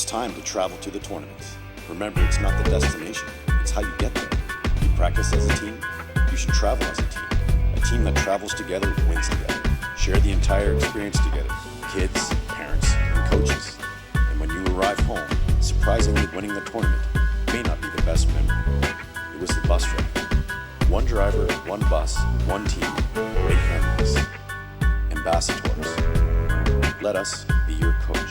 time to travel to the tournaments. Remember, it's not the destination, it's how you get there. You practice as a team, you should travel as a team. A team that travels together wins together. Share the entire experience together, kids, parents, and coaches. And when you arrive home, surprisingly winning the tournament may not be the best memory. It was the bus ride. One driver, one bus, one team, great memories. Ambassadors. Let us be your coach.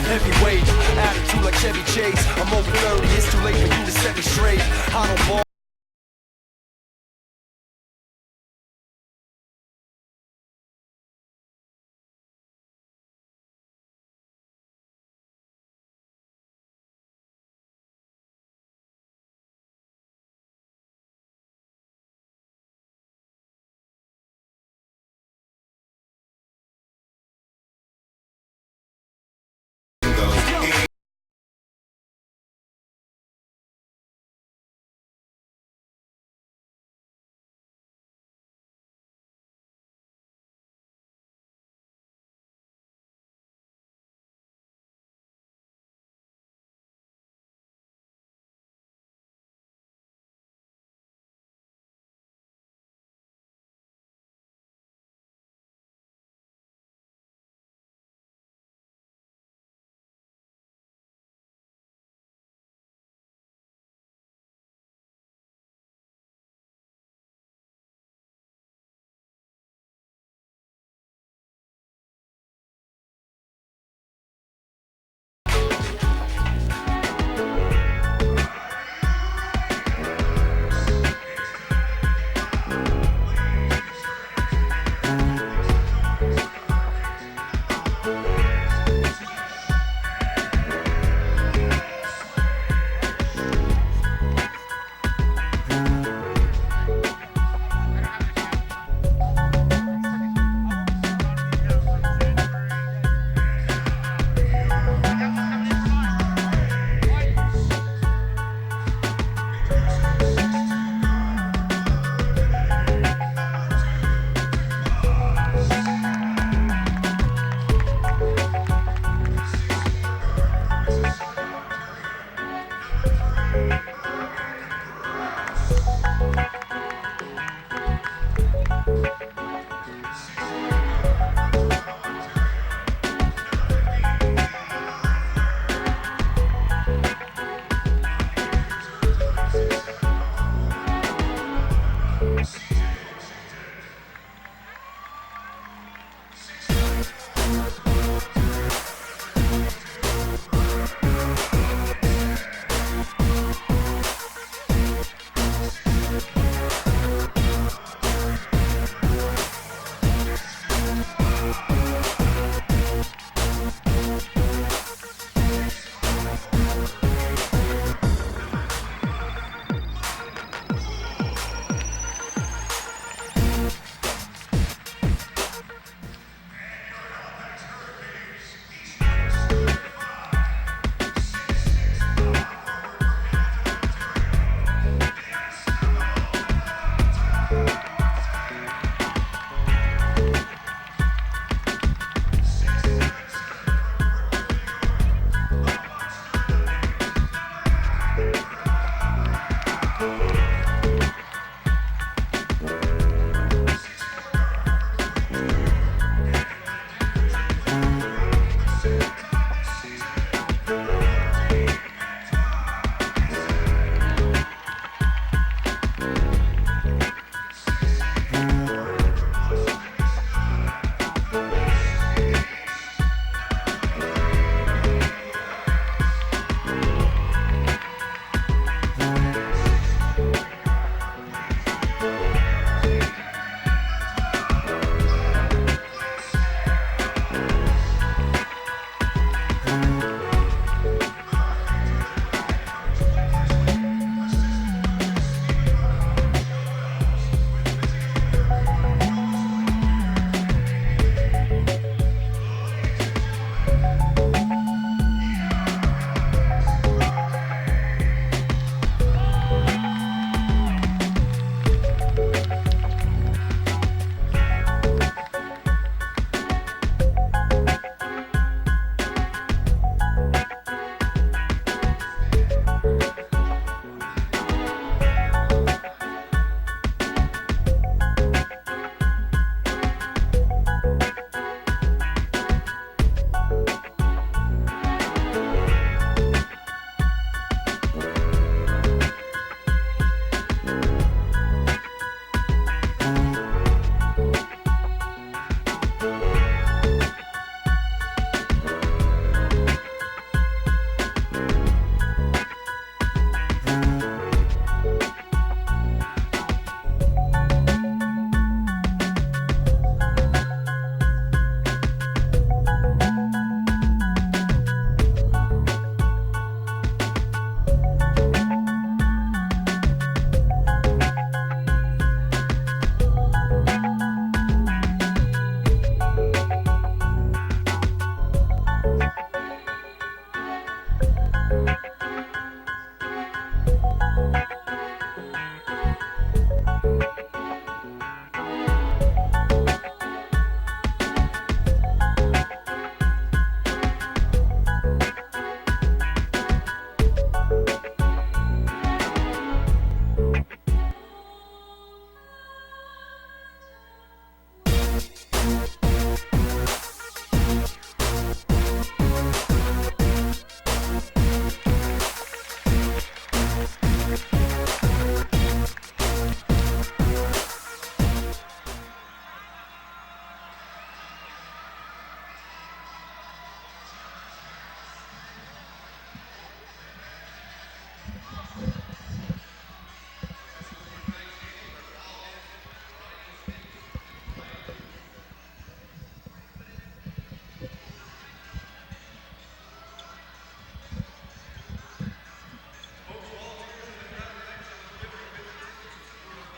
heavyweight, attitude like Chevy Chase. I'm over 30, it's too late for you to set me straight. I don't ball.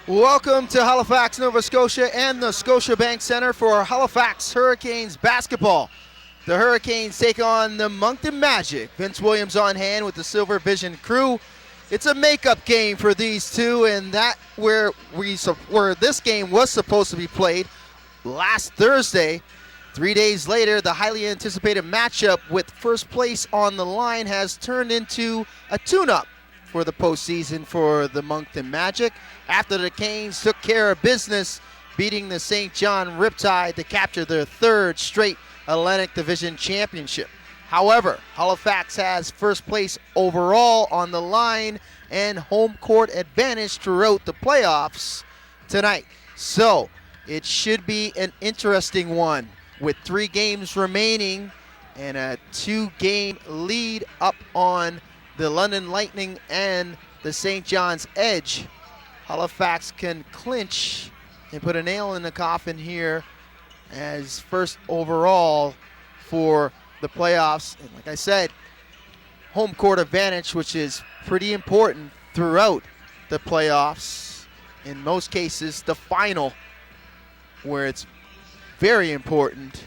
Welcome to Halifax, Nova Scotia and the Scotiabank Centre for Halifax Hurricanes basketball. The Hurricanes take on the Moncton Magic. Vince Williams on hand with the Silver Vision crew. It's a makeup game for these two, and that where this game was supposed to be played last Thursday. 3 days later, the highly anticipated matchup with first place on the line has turned into a tune-up for the postseason for the Moncton Magic after the Canes took care of business, beating the St. John Riptide to capture their third straight Atlantic Division championship. However, Halifax has first place overall on the line and home court advantage throughout the playoffs tonight. So it should be an interesting one with 3 games remaining and a 2-game lead up on the London Lightning and the St. John's Edge. Halifax can clinch and put a nail in the coffin here as first overall for the playoffs. And like I said, home court advantage, which is pretty important throughout the playoffs. In most cases, the final, where it's very important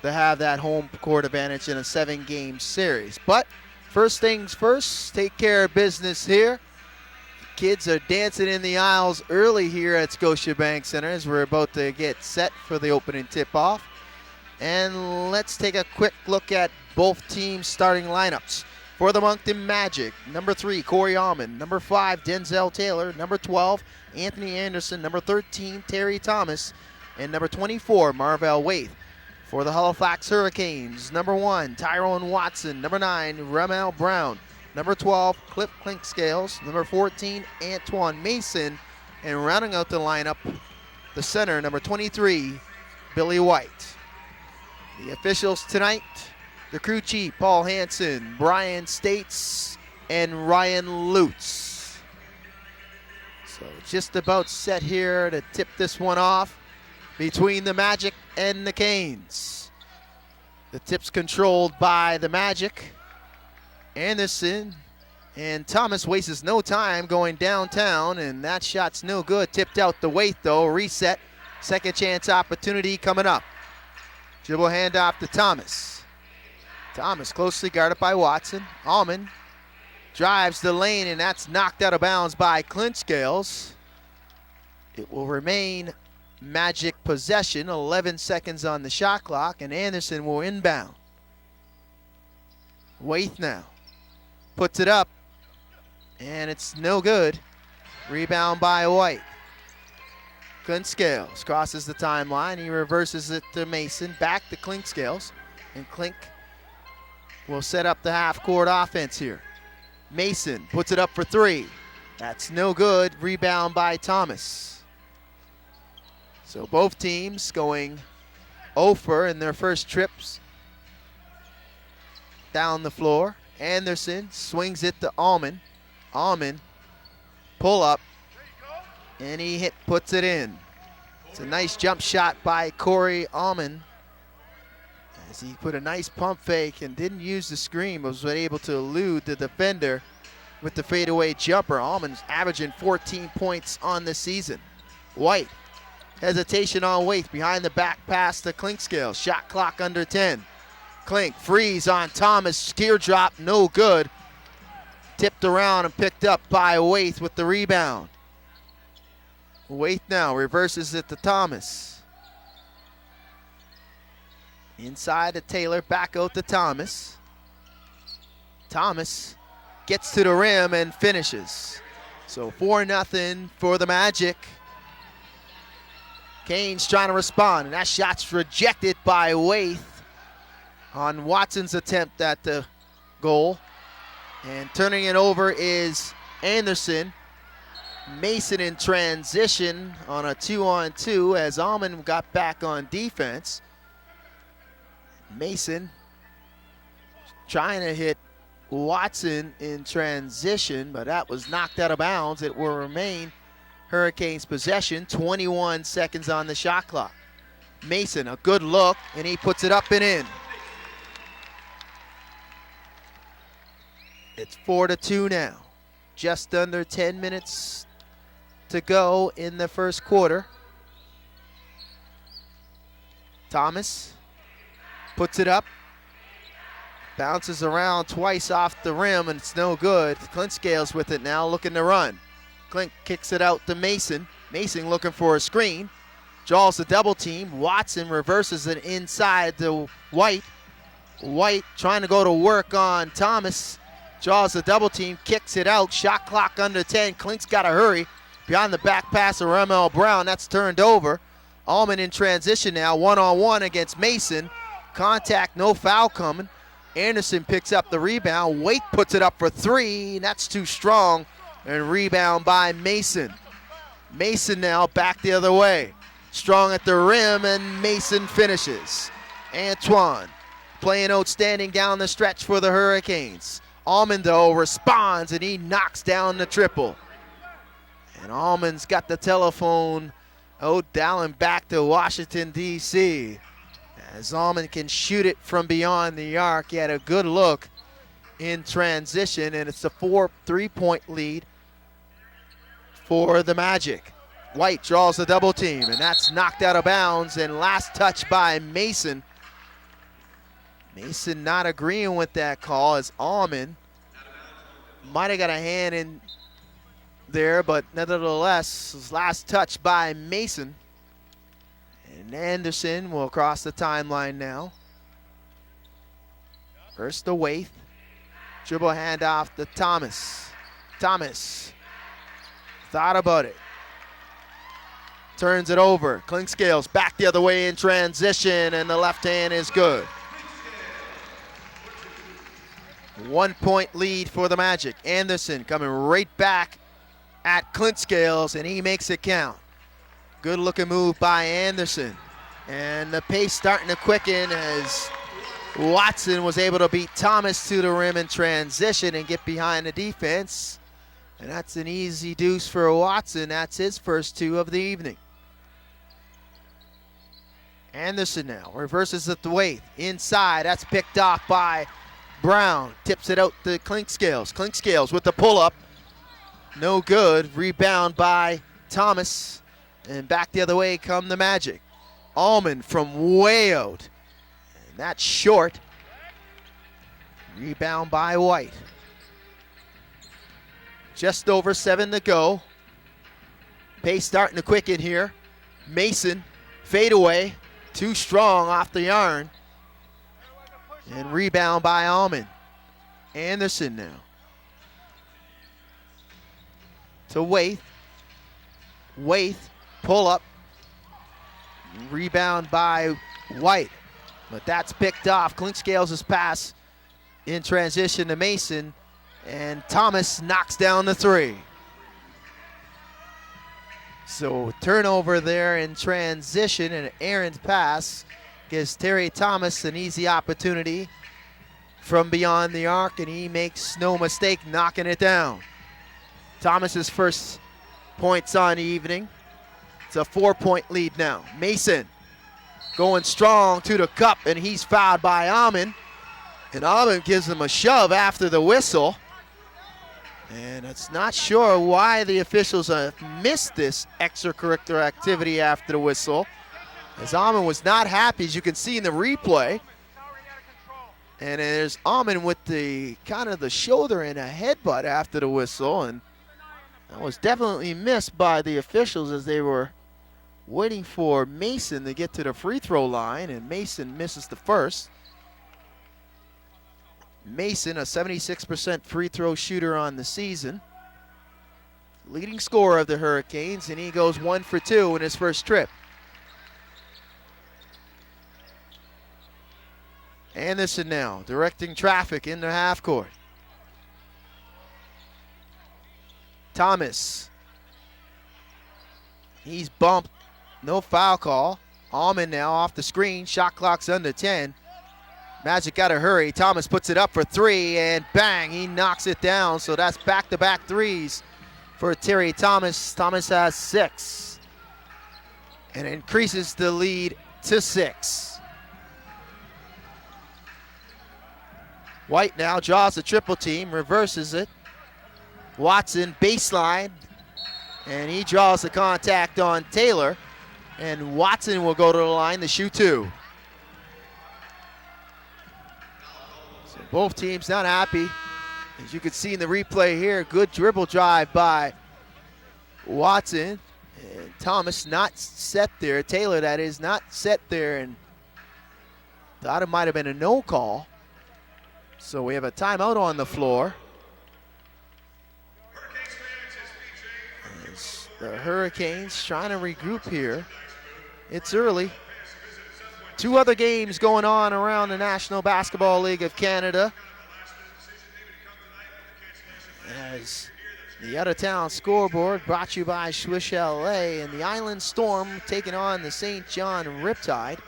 to have that home court advantage in a 7-game series. But first things first, take care of business here. Kids are dancing in the aisles early here at Scotiabank Centre as we're about to get set for the opening tip-off. And let's take a quick look at both teams' starting lineups. For the Moncton Magic, number 3, Corey Allman. Number 5, Denzel Taylor. Number 12, Anthony Anderson. Number 13, Terry Thomas. And number 24, Marvell Waite. For the Halifax Hurricanes, number 1, Tyrone Watson. Number 9, Ramel Brown. Number 12, Cliff Clinkscales. Number 14, Antoine Mason. And rounding out the lineup, the center, number 23, Billy White. The officials tonight, the crew chief, Paul Hansen, Brian States, and Ryan Lutz. So just about set here to tip this one off between the Magic and the Canes. The tip's controlled by the Magic. Anderson and Thomas wastes no time going downtown, and that shot's no good. Tipped out the Waite though, reset. Second chance opportunity coming up. Dribble handoff to Thomas. Thomas closely guarded by Watson. Allman drives the lane, and that's knocked out of bounds by Clinkscales. It will remain Magic possession, 11 seconds on the shot clock, and Anderson will inbound. Waite now puts it up, and it's no good. Rebound by White. Clinkscales crosses the timeline. He reverses it to Mason, back to Clinkscales, and Clink will set up the half-court offense here. Mason puts it up for 3. That's no good. Rebound by Thomas. So both teams going 0 in their first trips down the floor. Anderson swings it to Allman. Allman pull up, and he puts it in. It's a nice jump shot by Corey Allman as he put a nice pump fake and didn't use the screen, but was able to elude the defender with the fadeaway jumper. Allman's averaging 14 points on the season. White. Hesitation on Waite, behind the back pass to Clinkscale. Shot clock under 10. Clink freeze on Thomas, teardrop, no good. Tipped around and picked up by Waite with the rebound. Waite now reverses it to Thomas. Inside to Taylor, back out to Thomas. Thomas gets to the rim and finishes. So 4-0 for the Magic. Canes trying to respond, and that shot's rejected by Waite on Watson's attempt at the goal. And turning it over is Anderson. Mason in transition on a 2-on-2 as Allman got back on defense. Mason trying to hit Watson in transition, but that was knocked out of bounds. It will remain Hurricanes possession, 21 seconds on the shot clock. Mason, a good look, and he puts it up and in. It's 4-2 now. Just under 10 minutes to go in the first quarter. Thomas puts it up. Bounces around twice off the rim, and it's no good. Clint Scales with it now, looking to run. Clint kicks it out to Mason. Mason looking for a screen. Draws the double team. Watson reverses it inside to White. White trying to go to work on Thomas. Draws the double team, kicks it out. Shot clock under 10. Clint's got to hurry. Behind the back pass of Ramel Brown. That's turned over. Allman in transition now, one-on-one against Mason. Contact, no foul coming. Anderson picks up the rebound. Waite puts it up for three, and that's too strong. And rebound by Mason. Mason now back the other way. Strong at the rim, and Mason finishes. Antoine playing outstanding down the stretch for the Hurricanes. Allman, though, responds, and he knocks down the triple. And Allman's got the telephone dialing back to Washington, D.C. As Allman can shoot it from beyond the arc. He had a good look in transition, and it's a 3-point lead for the Magic. White draws the double team, and that's knocked out of bounds, and last touch by Mason. Mason not agreeing with that call as Allman might have got a hand in there, but nevertheless, his last touch by Mason. And Anderson will cross the timeline now. First to Waite. Dribble handoff to Thomas. Thomas thought about it. Turns it over. Clint Scales back the other way in transition, and the left hand is good. 1 point lead for the Magic. Anderson coming right back at Clint Scales, and he makes it count. Good looking move by Anderson. And the pace starting to quicken as Watson was able to beat Thomas to the rim in transition and get behind the defense. And that's an easy deuce for Watson. That's his first two of the evening. Anderson now reverses it to Waite. Inside, that's picked off by Brown. Tips it out to Clint Scales. Clint Scales with the pull-up. No good. Rebound by Thomas. And back the other way come the Magic. Allman from way out. And that's short. Rebound by White. Just over 7 to go. Pace starting to quicken here. Mason, fadeaway. Too strong off the yarn. And rebound by Allman. Anderson now. To Waite. Waite, pull up. Rebound by White. But that's picked off. Clint Scales' pass in transition to Mason. And Thomas knocks down the three. So turnover there in transition, and an errant pass gives Terry Thomas an easy opportunity from beyond the arc, and he makes no mistake knocking it down. Thomas's first points on the evening. It's a 4-point lead now. Mason going strong to the cup, and he's fouled by Allman. And Allman gives him a shove after the whistle. And it's not sure why the officials have missed this extracurricular activity after the whistle, as Allman was not happy, as you can see in the replay. And there's Allman with the kind of the shoulder and a headbutt after the whistle, and that was definitely missed by the officials as they were waiting for Mason to get to the free throw line, and Mason misses the first. Mason, a 76% free throw shooter on the season. Leading scorer of the Hurricanes, and he goes 1 for 2 in his first trip. Anderson now directing traffic in the half court. Thomas. He's bumped. No foul call. Allman now off the screen. Shot clock's under 10. Magic got to hurry. Thomas puts it up for three, and bang, he knocks it down. So that's back-to-back threes for Terry Thomas. Thomas has 6 and increases the lead to 6. White now draws a triple team, reverses it. Watson baseline, And he draws the contact on Taylor. And Watson will go to the line to shoot 2. So both teams not happy. As you can see in the replay here, good dribble drive by Watson. And Thomas not set there. Taylor, that is, not set there, and thought it might have been a no call. So we have a timeout on the floor. As the Hurricanes trying to regroup here. It's early. 2 other games going on around the National Basketball League of Canada. As the out-of-town scoreboard brought to you by Swish LA, and the Island Storm taking on the St. John Riptide.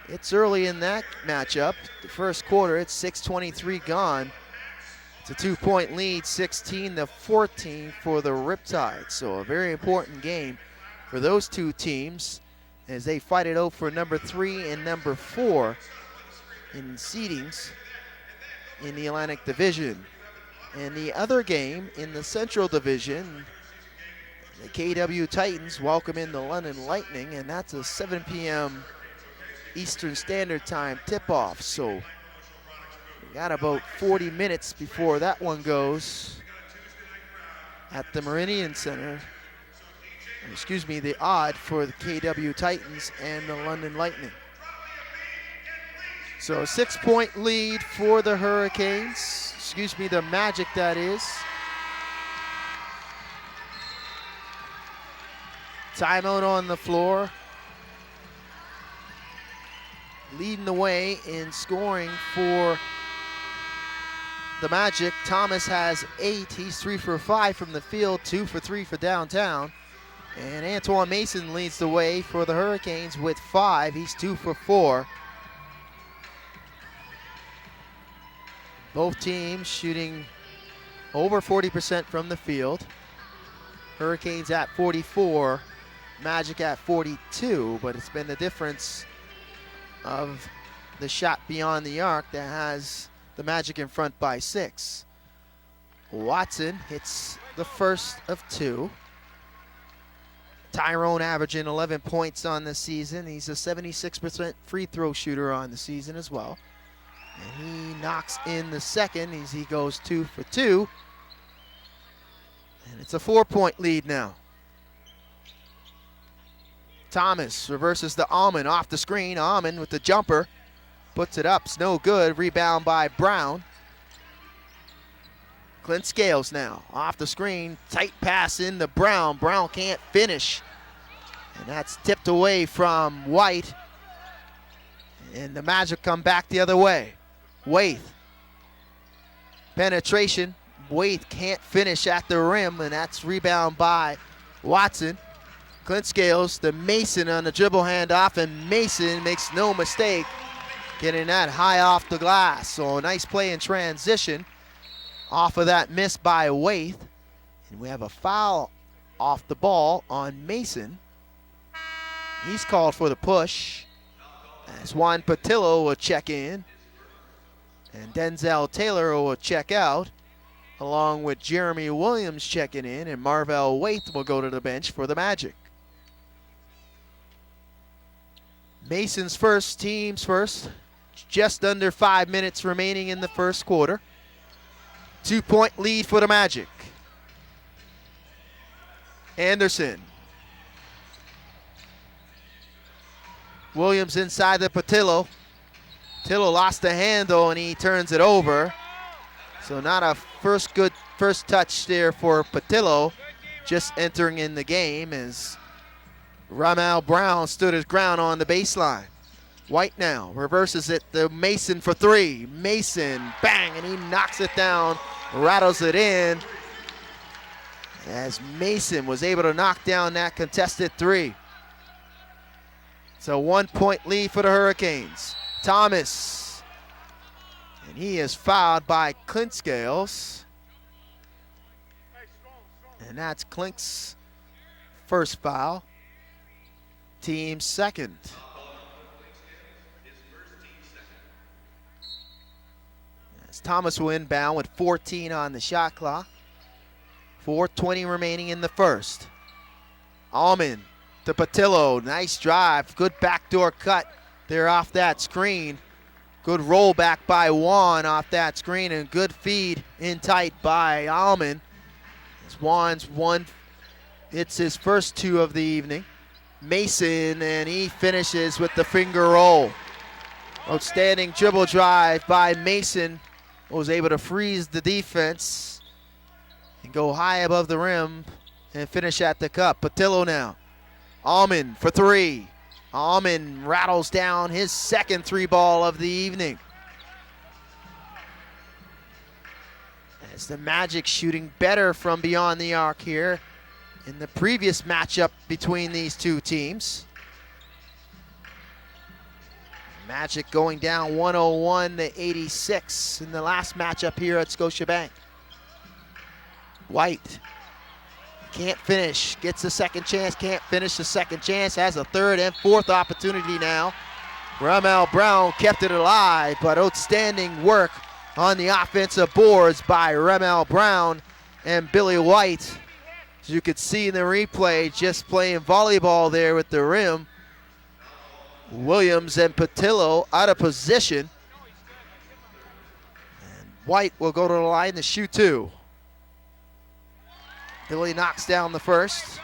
It's early in that matchup. The first quarter, it's 6:23 gone. It's a 2-point lead, 16-14 for the Riptide. So a very important game for those 2 teams as they fight it out for number 3 and number 4 in seedings in the Atlantic Division. And the other game in the Central Division, the KW Titans welcome in the London Lightning, and that's a 7 p.m. Eastern Standard Time tip-off. So we got about 40 minutes before that one goes at the Meridian Center. Excuse me, the odd for the KW Titans and the London Lightning. So a 6-point lead for the Hurricanes. Excuse me, the Magic, that is. Timeout on the floor. Leading the way in scoring for the Magic. Thomas has 8. He's 3 for 5 from the field, 2 for 3 for downtown. And Antoine Mason leads the way for the Hurricanes with 5. He's 2 for 4. Both teams shooting over 40% from the field. Hurricanes at 44, Magic at 42, but it's been the difference of the shot beyond the arc that has the Magic in front by 6. Watson hits the first of 2. Tyrone averaging 11 points on the season. He's a 76% free throw shooter on the season as well. And he knocks in the second as he goes 2 for 2. And it's a 4-point lead now. Thomas reverses the Almond off the screen. Almond with the jumper. Puts it up. It's no good. Rebound by Brown. Clint Scales now off the screen. Tight pass into Brown. Brown can't finish. And that's tipped away from White. And the Magic come back the other way. Waith. Penetration. Waith can't finish at the rim, and that's rebound by Watson. Clint Scales to Mason on the dribble handoff, and Mason makes no mistake getting that high off the glass. So a nice play in transition off of that miss by Waith. And we have a foul off the ball on Mason. He's called for the push as Juan Patillo will check in. And Denzel Taylor will check out, along with Jeremy Williams checking in, and Marvell Waith will go to the bench for the Magic. Mason's first, team's first. Just under 5 minutes remaining in the first quarter. 2-point lead for the Magic. Anderson. Williams inside the Patillo. Patillo lost the handle and he turns it over. So not a good first touch there for Patillo. Just entering in the game as Ramal Brown stood his ground on the baseline. White now reverses it to Mason for 3. Mason, bang, and he knocks it down, rattles it in. As Mason was able to knock down that contested 3. So 1-point lead for the Hurricanes. Thomas, and he is fouled by Clint Scales. And that's Clint's first foul. Team second. As Thomas will inbound with 14 on the shot clock. 4:20 remaining in the first. Allman to Patillo. Nice drive. Good backdoor cut there off that screen. Good roll back by Juan off that screen, and good feed in tight by Allman. As Juan's it's his first 2 of the evening. Mason, and he finishes with the finger roll. Outstanding dribble drive by Mason. Was able to freeze the defense and go high above the rim and finish at the cup. Patillo now. Allman for 3. Allman rattles down his second 3-ball of the evening. As the Magic shooting better from beyond the arc here in the previous matchup between these two teams. Magic going down 101-86 in the last matchup here at Scotiabank. White can't finish, gets a second chance, can't finish the second chance, has a third and fourth opportunity now. Ramel Brown kept it alive, but outstanding work on the offensive boards by Ramel Brown and Billy White. As you could see in the replay, just playing volleyball there with the rim. Williams and Patillo out of position. And White will go to the line to shoot 2. Billy knocks down the first.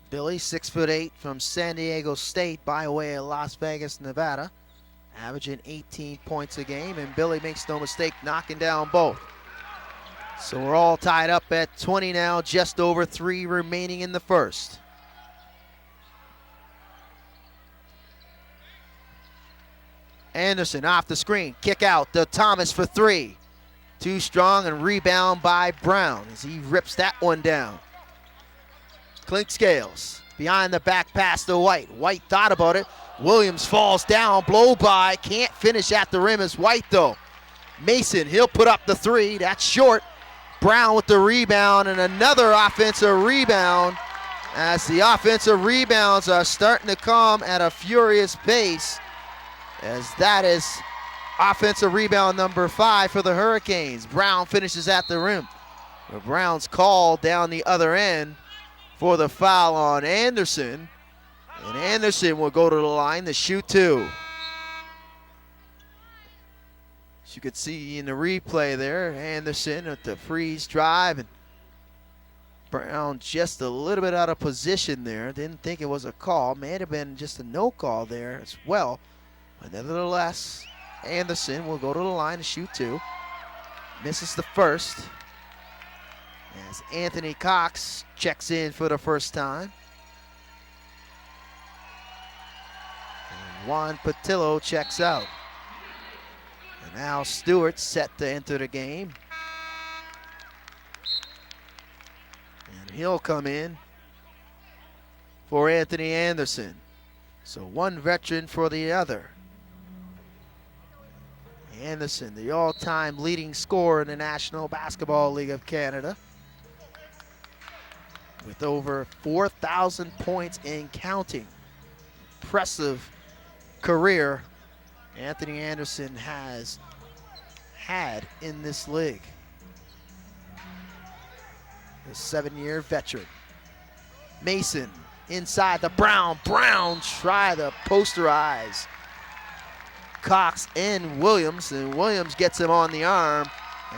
Billy, 6'8" from San Diego State by way of Las Vegas, Nevada. Averaging 18 points a game, and Billy makes no mistake knocking down both. So we're all tied up at 20 now, just over 3 remaining in the first. Anderson off the screen, kick out to Thomas for 3. Too strong, and rebound by Brown as he rips that one down. Clink Scales behind the back pass to White. White thought about it. Williams falls down, blow by, can't finish at the rim as White though. Mason, he'll put up the 3, that's short. Brown with the rebound, and another offensive rebound as the offensive rebounds are starting to come at a furious pace, as that is offensive rebound number 5 for the Hurricanes. Brown finishes at the rim. But Brown's called down the other end for the foul on Anderson, and Anderson will go to the line to shoot 2. As you could see in the replay there, Anderson with the freeze drive, and Brown just a little bit out of position there. Didn't think it was a call. May have been just a no call there as well. But nevertheless, Anderson will go to the line to shoot 2. Misses the first as Anthony Cox checks in for the first time. And Juan Patillo checks out. And Al Stewart set to enter the game. And he'll come in for Anthony Anderson. So one veteran for the other. Anderson, the all-time leading scorer in the National Basketball League of Canada, with over 4,000 points and counting. Impressive career Anthony Anderson has had in this league. A 7-year veteran. Mason inside the Brown. Brown try to posterize Cox and Williams, and Williams gets him on the arm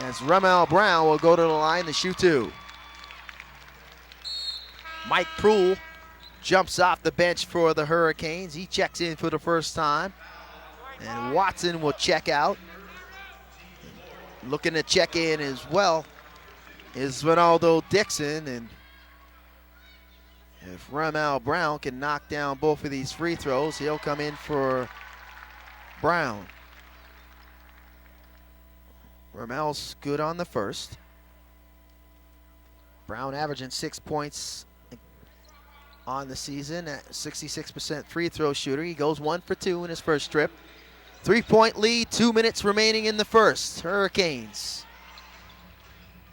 as Ramel Brown will go to the line to shoot 2. Mike Proul jumps off the bench for the Hurricanes. He checks in for the first time, and Watson will check out. Looking to check in as well is Ronaldo Dixon, and if Ramel Brown can knock down both of these free throws, he'll come in for Brown. Ramel's good on the first. Brown averaging 6 points on the season at 66% free throw shooter. He goes 1 for 2 in his first trip. 3-point lead, 2 minutes remaining in the first. Hurricanes.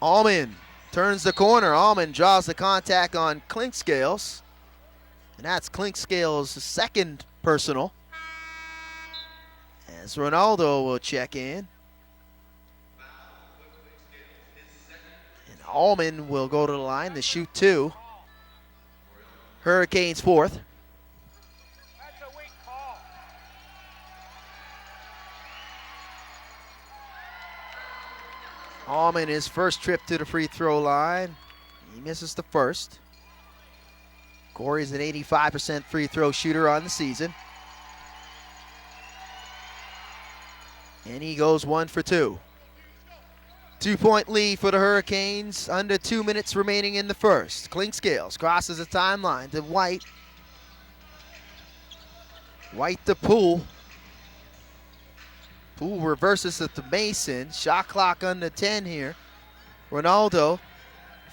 Allman turns the corner. Allman draws the contact on Clink Scales. And that's Clink Scales' second personal. As Ronaldo will check in. And Allman will go to the line to shoot 2. Hurricanes fourth. Allman, his first trip to the free throw line. He misses the first. Corey's an 85% free throw shooter on the season. And he goes 1 for 2. 2-point lead for the Hurricanes. Under 2 minutes remaining in the first. Clinkscales crosses the timeline to White. White to Poole. Poole reverses it to Mason. Shot clock under 10 here. Ronaldo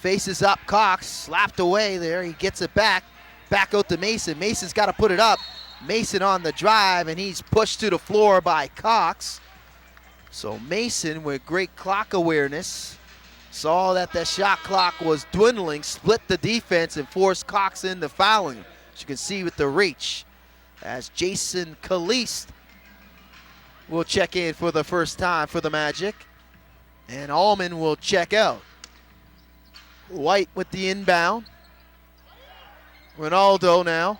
faces up Cox. Slapped away there. He gets it back. Back out to Mason. Mason's got to put it up. Mason on the drive, and he's pushed to the floor by Cox. So Mason, with great clock awareness, saw that the shot clock was dwindling, split the defense, and forced Cox into fouling, as you can see with the reach. As Jason Caliste will check in for the first time for the Magic. And Allman will check out. White with the inbound. Ronaldo now.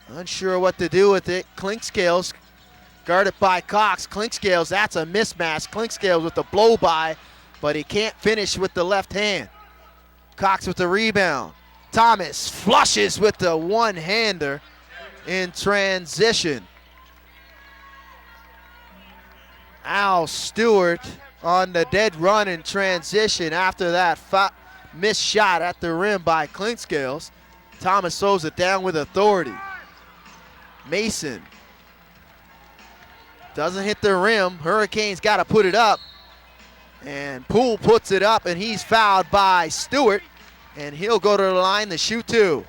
Unsure what to do with it. Clinkscales guarded by Cox. Clinkscales, that's a mismatch. Clinkscales with the blow by, but he can't finish with the left hand. Cox with the rebound. Thomas flushes with the one-hander in transition. Al Stewart on the dead run in transition after that missed shot at the rim by Clinkscales. Thomas throws it down with authority. Mason doesn't hit the rim. Hurricanes got to put it up. And Poole puts it up, and he's fouled by Stewart. And he'll go to the line to shoot 2.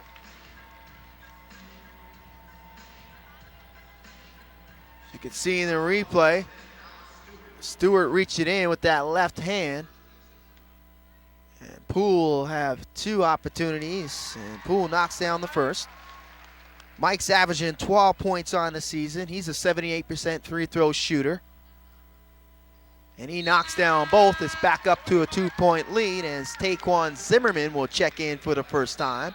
You can see in the replay, Stewart reached it in with that left hand. And Poole have 2 opportunities, and Poole knocks down the first. Mike's averaging 12 points on the season. He's a 78% free throw shooter. And he knocks down both. It's back up to a 2-point lead as Taquan Zimmerman will check in for the first time.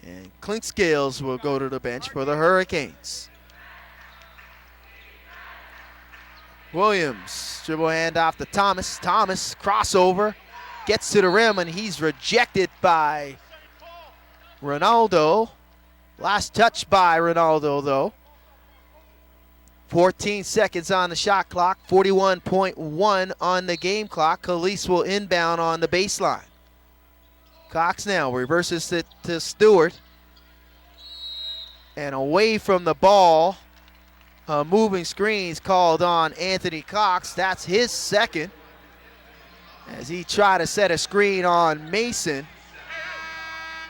And Clinkscales will go to the bench for the Hurricanes. Williams, dribble handoff to Thomas. Thomas, crossover, gets to the rim, and he's rejected by Ronaldo. Last touch by Ronaldo, though. 14 seconds on the shot clock, 41.1 on the game clock. Caliste will inbound on the baseline. Cox now reverses it to Stewart. And away from the ball, moving screens called on Anthony Cox. That's his second, as he tried to set a screen on Mason.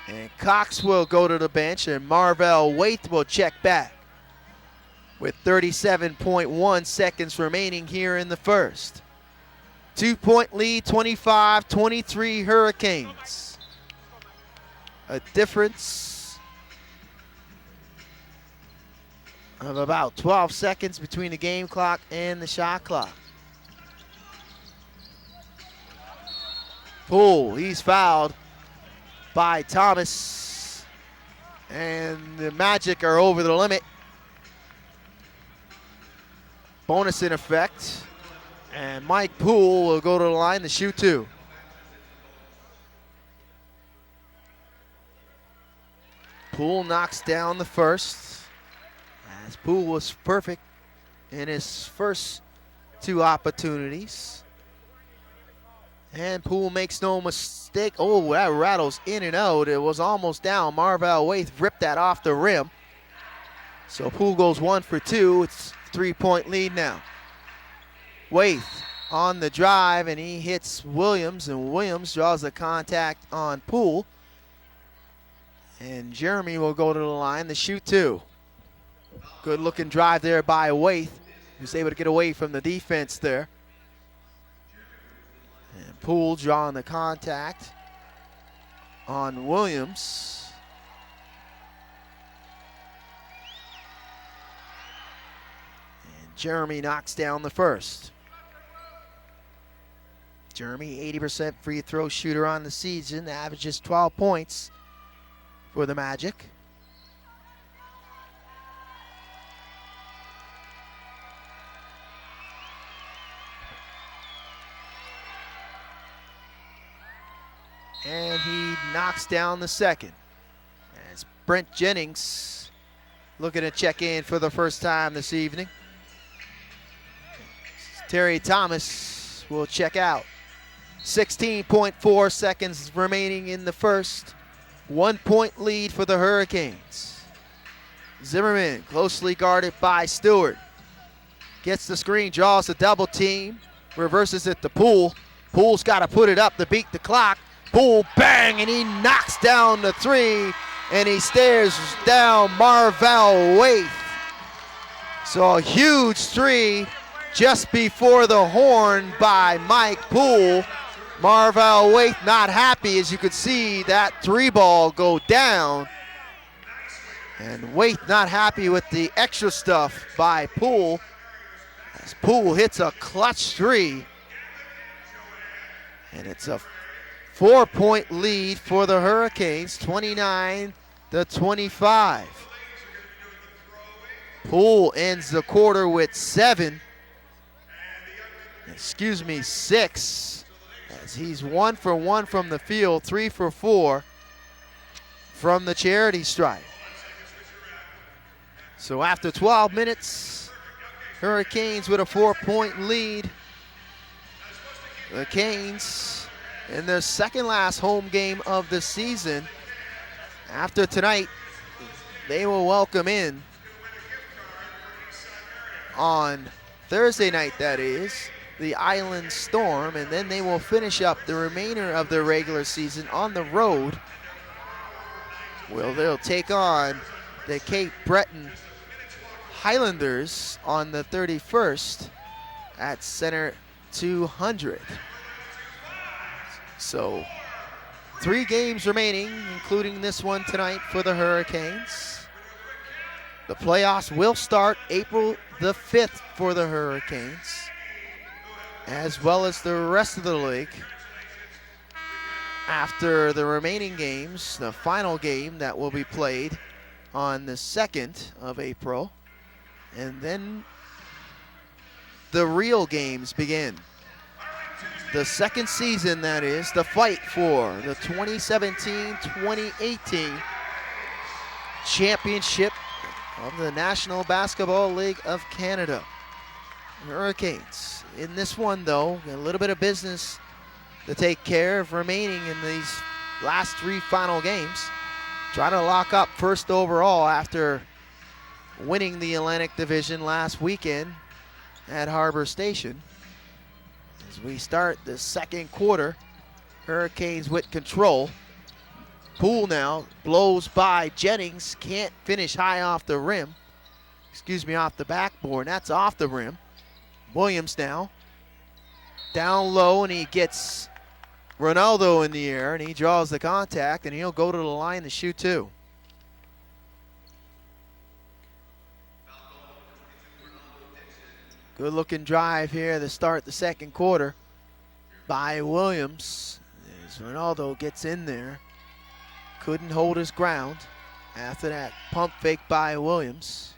And Cox will go to the bench, and Marvell Waite will check back with 37.1 seconds remaining here in the first. 2-point lead, 25-23 Hurricanes. A difference of about 12 seconds between the game clock and the shot clock. Poole, he's fouled by Thomas, and the Magic are over the limit. Bonus in effect, and Mike Poole will go to the line to shoot 2. Poole knocks down the first, as Poole was perfect in his first 2 opportunities. And Poole makes no mistake. Oh, that rattles in and out. It was almost down. Marvell Waite ripped that off the rim. So Poole goes 1 for 2. It's a 3-point lead now. Waite on the drive, and he hits Williams, and Williams draws the contact on Poole. And Jeremy will go to the line to shoot 2. Good looking drive there by Waite. He was able to get away from the defense there. And Poole drawing the contact on Williams. And Jeremy knocks down the first. Jeremy, 80% free throw shooter on the season, averages 12 points for the Magic. And he knocks down the second. As Brent Jennings looking to check in for the first time this evening. Terry Thomas will check out. 16.4 seconds remaining in the first. 1 point lead for the Hurricanes. Zimmerman closely guarded by Stewart. Gets the screen, draws the double team, reverses it to Poole. Poole's got to put it up to beat the clock. Poole, bang, and he knocks down the three, and he stares down Marvell Waite. So a huge three just before the horn by Mike Poole. Marvell Waite not happy, as you could see that three ball go down. And Waite not happy with the extra stuff by Poole, as Poole hits a clutch three. And it's a 4-point lead for the Hurricanes, 29-25. Poole ends the quarter with 6, as he's 1 for 1 from the field, 3 for 4 from the charity stripe. So after 12 minutes, Hurricanes with a 4-point lead. The Canes in their second last home game of the season. After tonight, they will welcome in on Thursday night, that is, the Island Storm, and then they will finish up the remainder of their regular season on the road. Well, they'll take on the Cape Breton Highlanders on the 31st at Center 200. So 3 games remaining, including this one tonight for the Hurricanes. The playoffs will start April the 5th for the Hurricanes, as well as the rest of the league. After the remaining games, the final game that will be played on the 2nd of April, and then the real games begin. The second season, that is, the fight for the 2017-2018 championship of the National Basketball League of Canada. Hurricanes in this one, though, a little bit of business to take care of remaining in these last 3 final games. Try to lock up first overall after winning the Atlantic Division last weekend at Harbor Station. As we start the second quarter, Hurricanes with control. Poole now blows by Jennings, can't finish high off the rim. Off the backboard, that's off the rim. Williams now down low, and he gets Ronaldo in the air, and he draws the contact, and he'll go to the line to shoot 2. Good looking drive here to start the second quarter by Williams. As Ronaldo gets in there, couldn't hold his ground after that pump fake by Williams.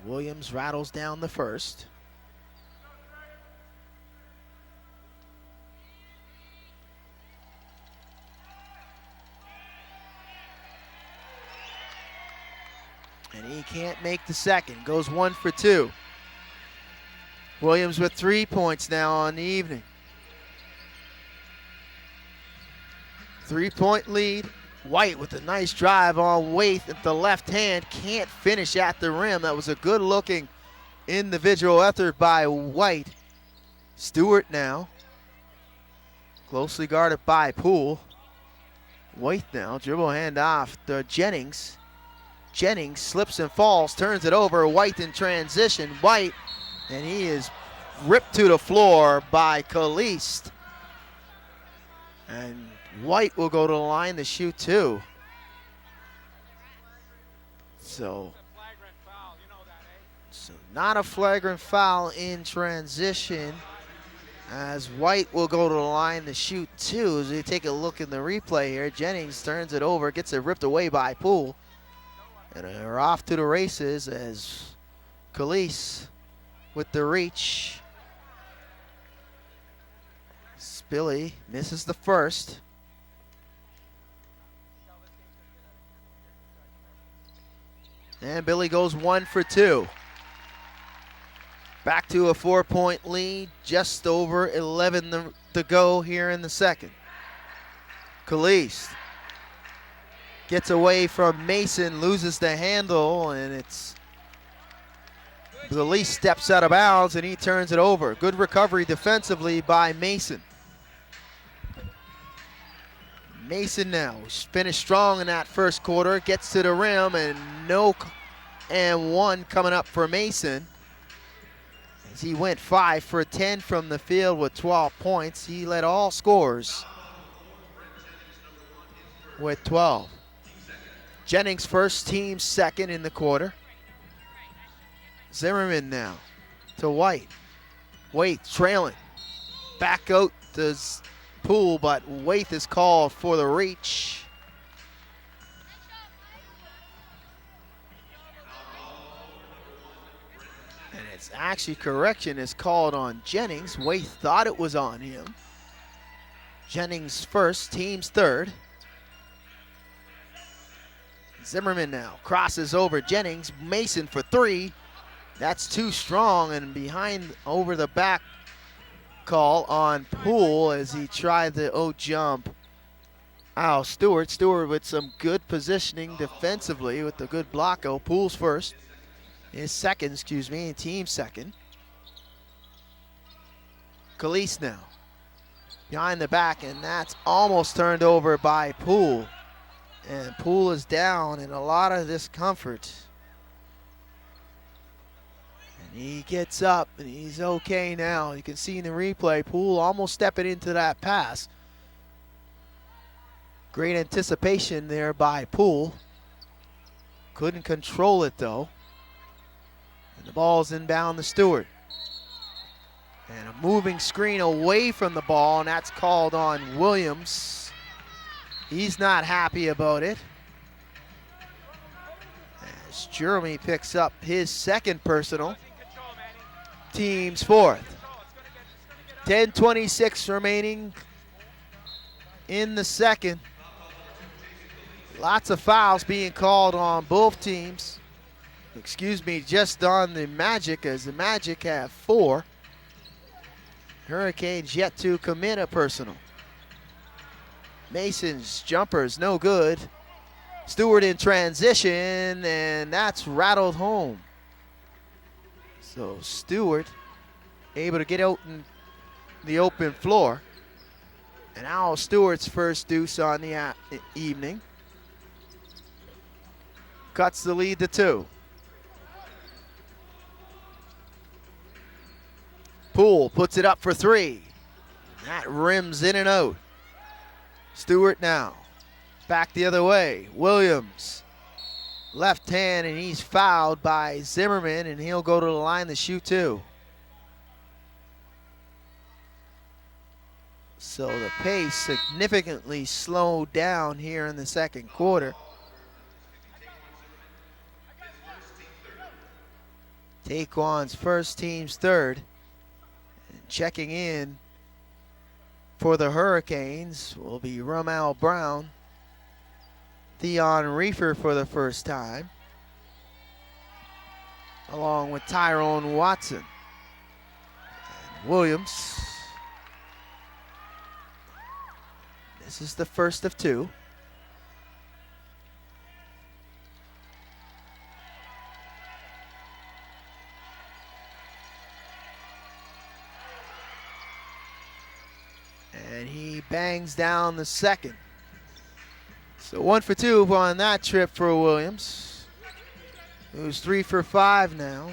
Williams rattles down the first. And he can't make the second. Goes 1 for 2. Williams with 3 points now on the evening. 3-point lead. White with a nice drive on Waite at the left hand. Can't finish at the rim. That was a good looking individual effort by White. Stewart now. Closely guarded by Poole. White now, dribble handoff to Jennings. Jennings slips and falls, turns it over. White in transition. White, and he is ripped to the floor by Caliste. And White will go to the line to shoot 2. So not a flagrant foul in transition As White will go to the line to shoot two. As we take a look in the replay here, Jennings turns it over, gets it ripped away by Poole. And they're off to the races as Khalees with the reach. Billy misses the first. And Billy goes 1 for 2. Back to a 4-point lead, just over 11 to go here in the second. Khalees gets away from Mason, loses the handle, and it's Khalees steps out of bounds and he turns it over. Good recovery defensively by Mason. Mason now finished strong in that first quarter, gets to the rim, and one coming up for Mason. As he went 5 for 10 from the field with 12 points. He led all scorers with 12. Jennings first, team second in the quarter. Zimmerman now to White. White trailing. Back out to Poole, but Waith is called for the reach. And it's actually correction is called on Jennings. Waith thought it was on him. Jennings first, team's third. Zimmerman now crosses over Jennings. Mason for three. That's too strong, and behind over the back call on Poole as he tried the jump. Stewart with some good positioning defensively with the good block out. Poole's first, his second, and team second. Khalees now behind the back, and that's almost turned over by Poole. And Poole is down in a lot of discomfort. He gets up and he's okay now. You can see in the replay, Poole almost stepping into that pass. Great anticipation there by Poole. Couldn't control it though. And the ball's inbound to Stewart. And a moving screen away from the ball, and that's called on Williams. He's not happy about it. As Jeremy picks up his second personal. Team's fourth. 10:26 remaining in the second. Lots of fouls being called on both teams. Just on the Magic, as the Magic have 4. Hurricanes yet to commit a personal. Mason's jumper is no good. Stewart in transition, and that's rattled home. So Stewart able to get out in the open floor. And Al Stewart's first deuce on the evening. Cuts the lead to 2. Poole puts it up for 3. That rims in and out. Stewart now back the other way. Williams left hand, and he's fouled by Zimmerman, and he'll go to the line to shoot 2. So the pace significantly slowed down here in the second quarter. Taquan's first, team's third. And checking in for the Hurricanes will be Ramel Brown. Theon Reefer for the first time, along with Tyrone Watson. And Williams. This is the first of 2. And he bangs down the second. So 1 for 2 on that trip for Williams, who's 3 for 5 now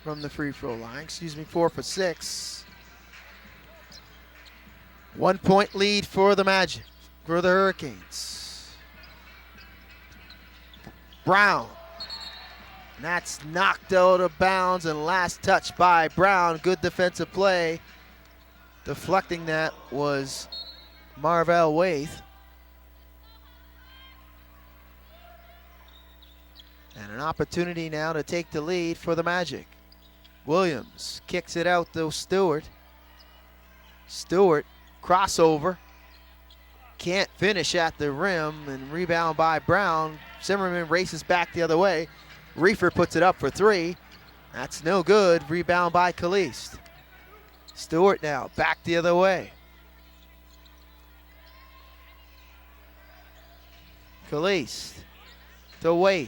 from the free throw line. 4 for 6. 1 point lead for the Magic, for the Hurricanes. Brown. And that's knocked out of bounds, and last touch by Brown. Good defensive play Deflecting that was Marvell Waith. And an opportunity now to take the lead for the Magic. Williams kicks it out to Stewart. Stewart, crossover. Can't finish at the rim, and rebound by Brown. Zimmerman races back the other way. Reefer puts it up for three. That's no good. Rebound by Caliste. Stewart now back the other way. Caliste to Waith.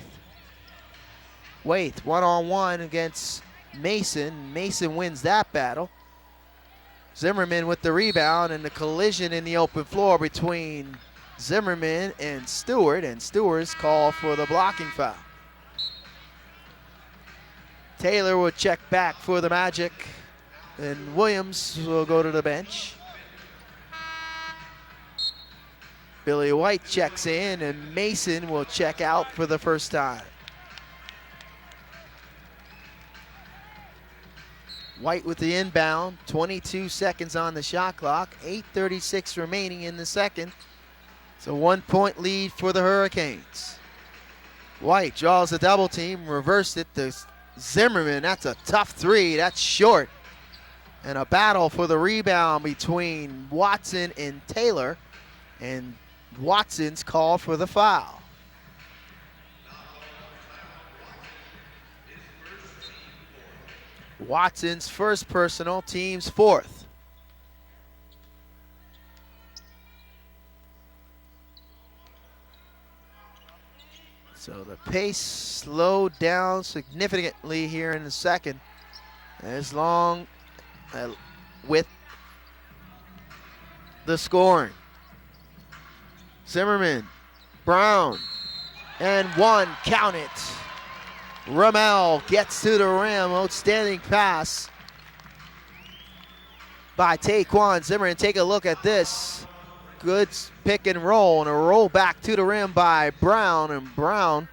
Waith one-on-one against Mason. Mason wins that battle. Zimmerman with the rebound, and the collision in the open floor between Zimmerman and Stewart's called for the blocking foul. Taylor will check back for the Magic, and Williams will go to the bench. Billy White checks in, and Mason will check out for the first time. White with the inbound, 22 seconds on the shot clock, 8:36 remaining in the second. It's a 1-point lead for the Hurricanes. White draws a double team, reversed it to Zimmerman. That's a tough three, that's short. And a battle for the rebound between Watson and Taylor, and Watson's called for the foul. Watson's first personal, team's fourth. So the pace slowed down significantly here in the second, as long with the scoring. Zimmerman, Brown, and one, count it. Ramel gets to the rim, outstanding pass by Taquan Zimmerman. Take a look at this. Good pick and roll, and a roll back to the rim by Brown, and Brown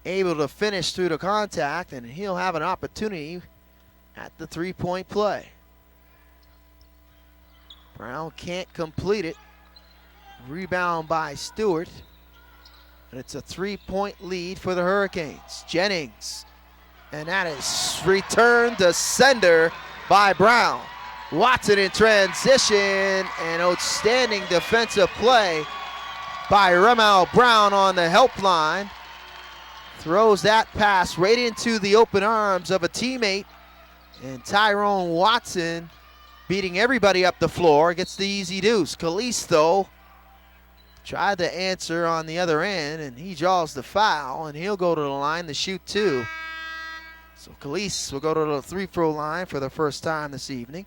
able to finish through the contact, and he'll have an opportunity at the three-point play. Brown can't complete it. Rebound by Stewart. And it's a 3-point lead for the Hurricanes. Jennings, and that is returned to sender by Brown. Watson in transition, and outstanding defensive play by Ramel Brown on the help line. Throws that pass right into the open arms of a teammate, and Tyrone Watson beating everybody up the floor, gets the easy deuce. Caliste tried to answer on the other end, and he draws the foul, and he'll go to the line to shoot two. So Caliste will go to the free-throw line for the first time this evening.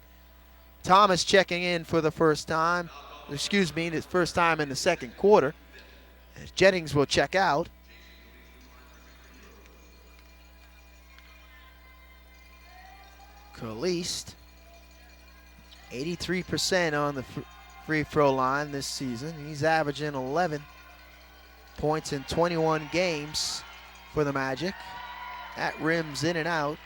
Thomas checking in for the first time, the first time in the second quarter. As Jennings will check out. Caliste, 83% on the free throw line this season. He's averaging 11 points in 21 games for the Magic. That rims in and out.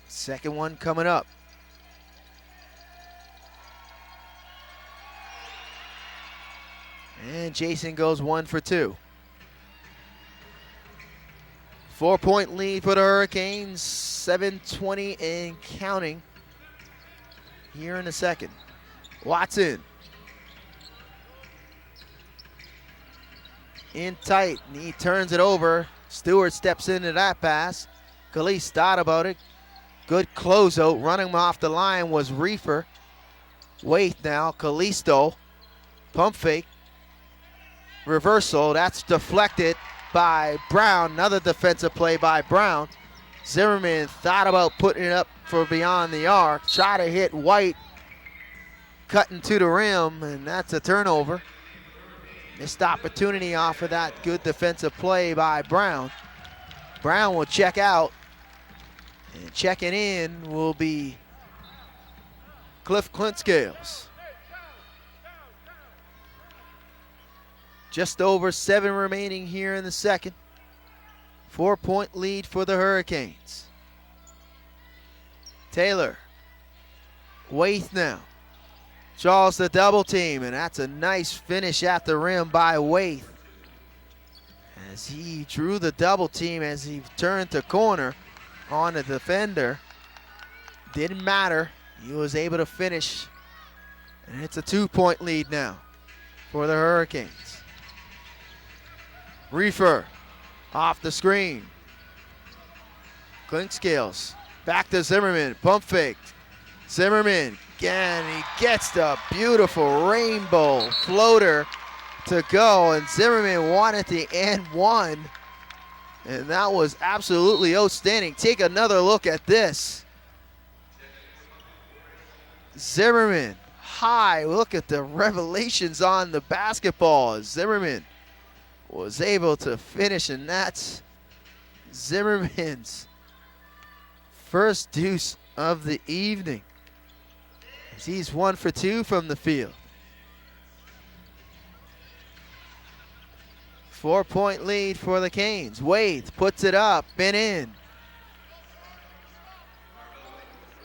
Second one coming up. And Jason goes 1 for 2. 4-point lead for the Hurricanes, 7:20 and counting here in the second. Watson in tight, and he turns it over. Stewart steps into that pass. Caliste thought about it. Good closeout. Running him off the line was Reefer. Waith now, Caliste. Pump fake. Reversal, that's deflected by Brown. Another defensive play by Brown. Zimmerman thought about putting it up for beyond the arc. Try to hit White, cutting to the rim, and that's a turnover. Missed opportunity off of that good defensive play by Brown. Brown will check out, and checking in will be Cliff Clintscales. Just over 7 remaining here in the second. 4-point lead for the Hurricanes. Taylor. Waith now. Draws the double team, and that's a nice finish at the rim by Waith. As he drew the double team as he turned the corner on the defender. Didn't matter. He was able to finish. And it's a 2-point lead now for the Hurricanes. Reefer off the screen. Clinkscales back to Zimmerman. Pump fake. Zimmerman again. He gets the beautiful rainbow floater to go. And Zimmerman wanted the and one. And that was absolutely outstanding. Take another look at this. Zimmerman high. Look at the revelations on the basketball. Zimmerman was able to finish, and that's Zimmerman's first deuce of the evening. He's 1 for 2 from the field. 4-point lead for the Canes. Waith puts it up and in.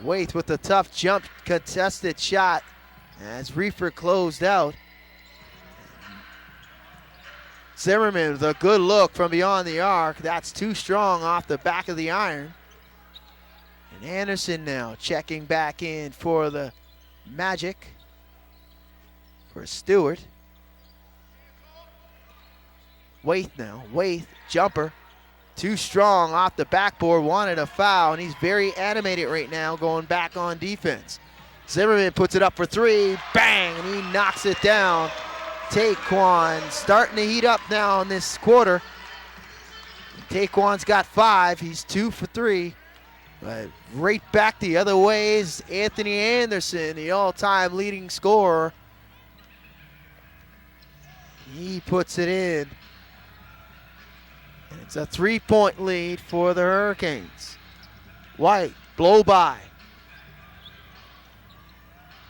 Waith with a tough jump contested shot as Reefer closed out. Zimmerman with a good look from beyond the arc. That's too strong off the back of the iron. And Anderson now checking back in for the Magic for Stewart. Waith now. Waith, jumper. Too strong off the backboard, wanted a foul, and he's very animated right now going back on defense. Zimmerman puts it up for three, bang, and he knocks it down. Taekwon starting to heat up now in this quarter. Taekwon's got 5, he's 2 for 3. But right back the other way is Anthony Anderson, the all-time leading scorer. He puts it in. And it's a 3-point lead for the Hurricanes. White, blow by.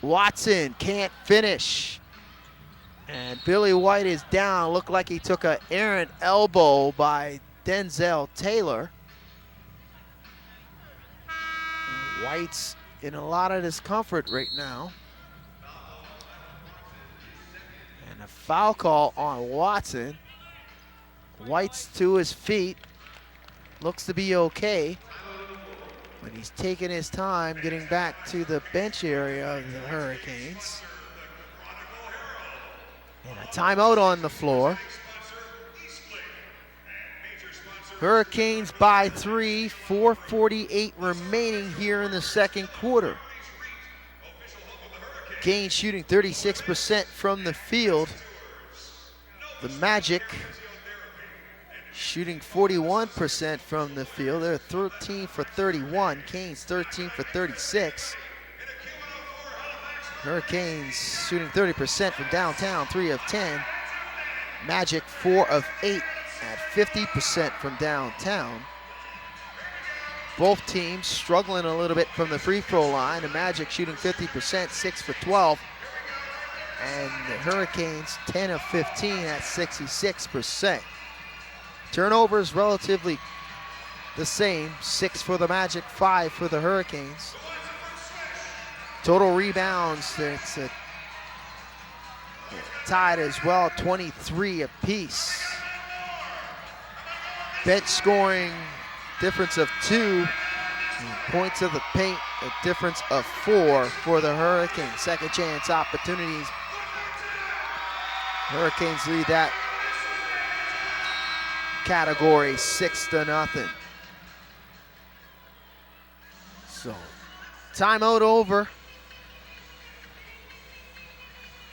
Watson can't finish. And Billy White is down. Looked like he took an errant elbow by Denzel Taylor. White's in a lot of discomfort right now. And a foul call on Watson. White's to his feet. Looks to be okay. But he's taking his time getting back to the bench area of the Hurricanes. And a timeout on the floor. Hurricanes by 3, 4:48 remaining here in the second quarter. Canes shooting 36% from the field. The Magic shooting 41% from the field. They're 13 for 31. Canes 13 for 36. Hurricanes shooting 30% from downtown, 3 of 10. Magic 4 of 8 at 50% from downtown. Both teams struggling a little bit from the free throw line. The Magic shooting 50%, 6 for 12. And the Hurricanes 10 of 15 at 66%. Turnovers relatively the same, 6 for the Magic, 5 for the Hurricanes. Total rebounds, it's tied as well, 23 apiece. Bench scoring, difference of 2. Points of the paint, a difference of 4 for the Hurricanes. Second chance opportunities. Hurricanes lead that category 6-0. So, timeout over.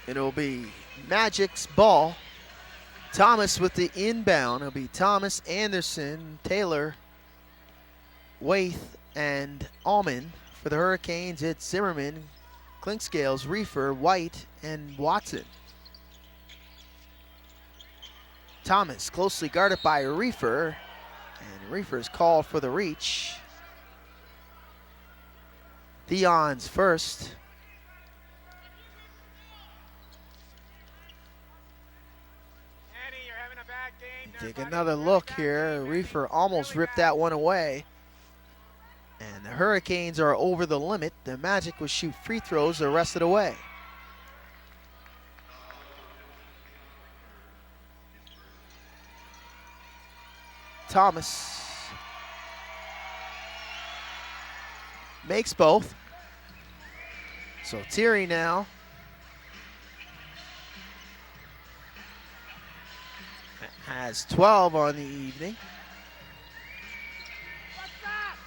It'll be Magic's ball. Thomas with the inbound. It'll be Thomas, Anderson, Taylor, Waith, and Allman. For the Hurricanes, it's Zimmerman, Clinkscales, Reefer, White, and Watson. Thomas closely guarded by Reefer, and Reefer's called for the reach. Theon's first. Take another look here. Reefer almost ripped that one away. And the Hurricanes are over the limit. The Magic will shoot free throws the rest of the way. Thomas makes both. So Thierry now has 12 on the evening.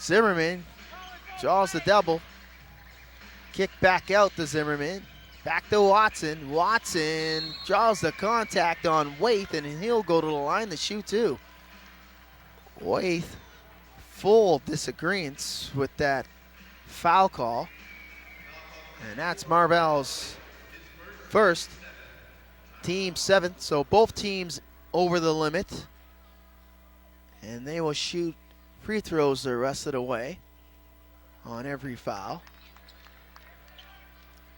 Zimmerman draws the double. Kick back out to Zimmerman. Back to Watson. Watson draws the contact on Waith, and he'll go to the line to shoot too. Waith full of disagreements with that foul call. And that's Marvel's first. Team 7th, so both teams over the limit. And they will shoot free throws the rest of the way on every foul.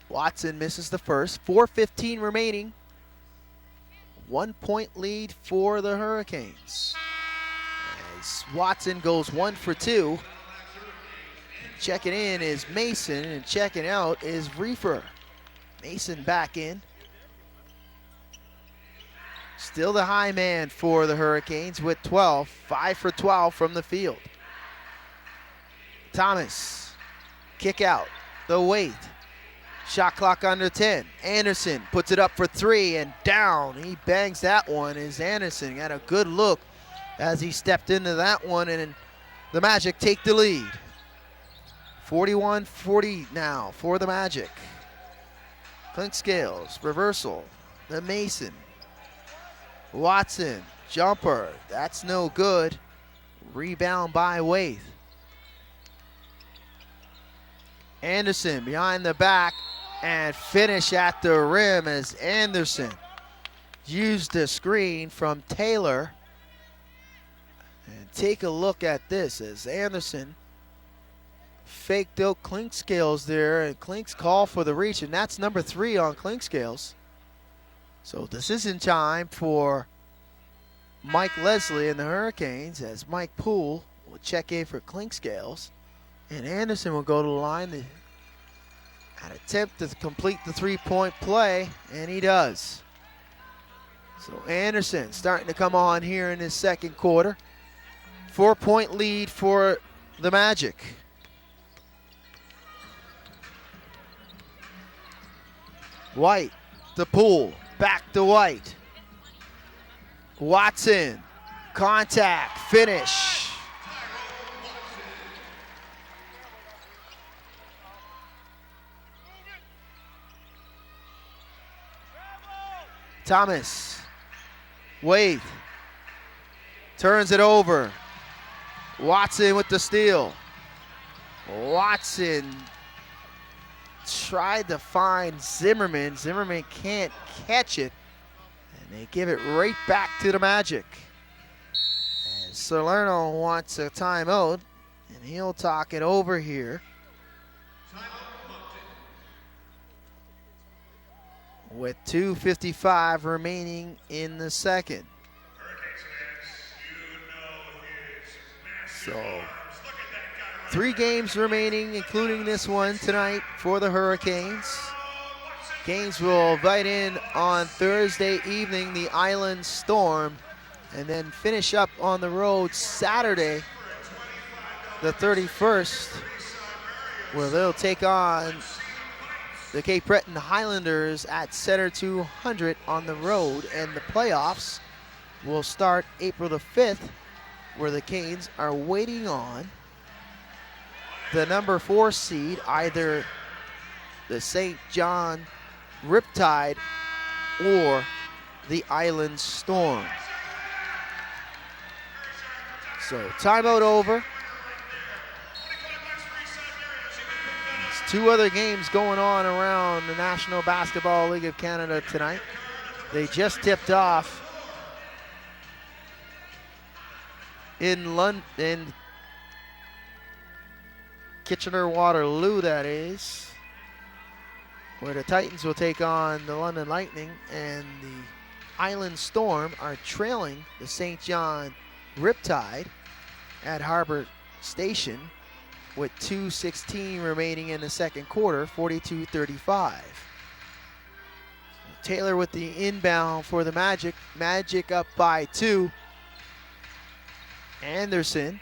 Watson misses the first. 4:15 remaining. 1 point lead for the Hurricanes. As Watson goes 1 for 2. Checking in is Mason, and checking out is Reefer. Mason back in. Still the high man for the Hurricanes with 12. 5 for 12 from the field. Thomas, kick out, the Waith. Shot clock under 10. Anderson puts it up for 3 and down. He bangs that one as Anderson got a good look as he stepped into that one, and the Magic take the lead. 41-40 now for the Magic. Clinkscales, reversal, the Mason. Watson, jumper, that's no good. Rebound by Waith. Anderson behind the back and finish at the rim as Anderson used the screen from Taylor. And take a look at this as Anderson faked out Clinkscales there, and Clink's call for the reach, and that's number 3 on Clinkscales. So this is in time for Mike Leslie and the Hurricanes as Mike Poole will check in for Clinkscales. And Anderson will go to the line and attempt to complete the three-point play, and he does. So Anderson starting to come on here in his second quarter. 4-point lead for the Magic. White to Poole, back to White. Watson, contact, finish. Thomas, Waith, turns it over. Watson with the steal. Watson tried to find Zimmerman. Zimmerman can't catch it, and they give it right back to the Magic. And Salerno wants a timeout, and he'll talk it over here. With 2:55 remaining in the second. So 3 games remaining, including this one tonight for the Hurricanes. Games will invite in on Thursday evening the Island Storm, and then finish up on the road Saturday, the 31st, where they'll take on the Cape Breton Highlanders at Center 200 on the road, and the playoffs will start April the 5th, where the Canes are waiting on the number 4 seed, either the St. John Riptide or the Island Storm. So timeout over. There's 2 other games going on around the National Basketball League of Canada tonight. They just tipped off in London, Kitchener-Waterloo, that is, where the Titans will take on the London Lightning, and the Island Storm are trailing the St. John Riptide at Harbor Station with 2:16 remaining in the second quarter, 42-35. Taylor with the inbound for the Magic. Magic up by 2. Anderson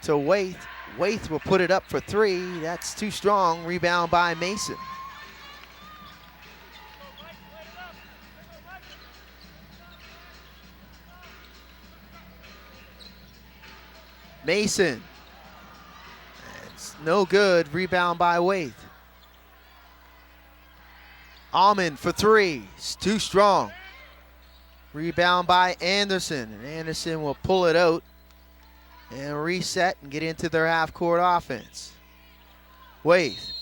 to Waith. Waith will put it up for 3. That's too strong. Rebound by Mason. Mason. It's no good. Rebound by Waith. Almond for 3. It's too strong. Rebound by Anderson. And Anderson will pull it out and reset and get into their half-court offense. Waith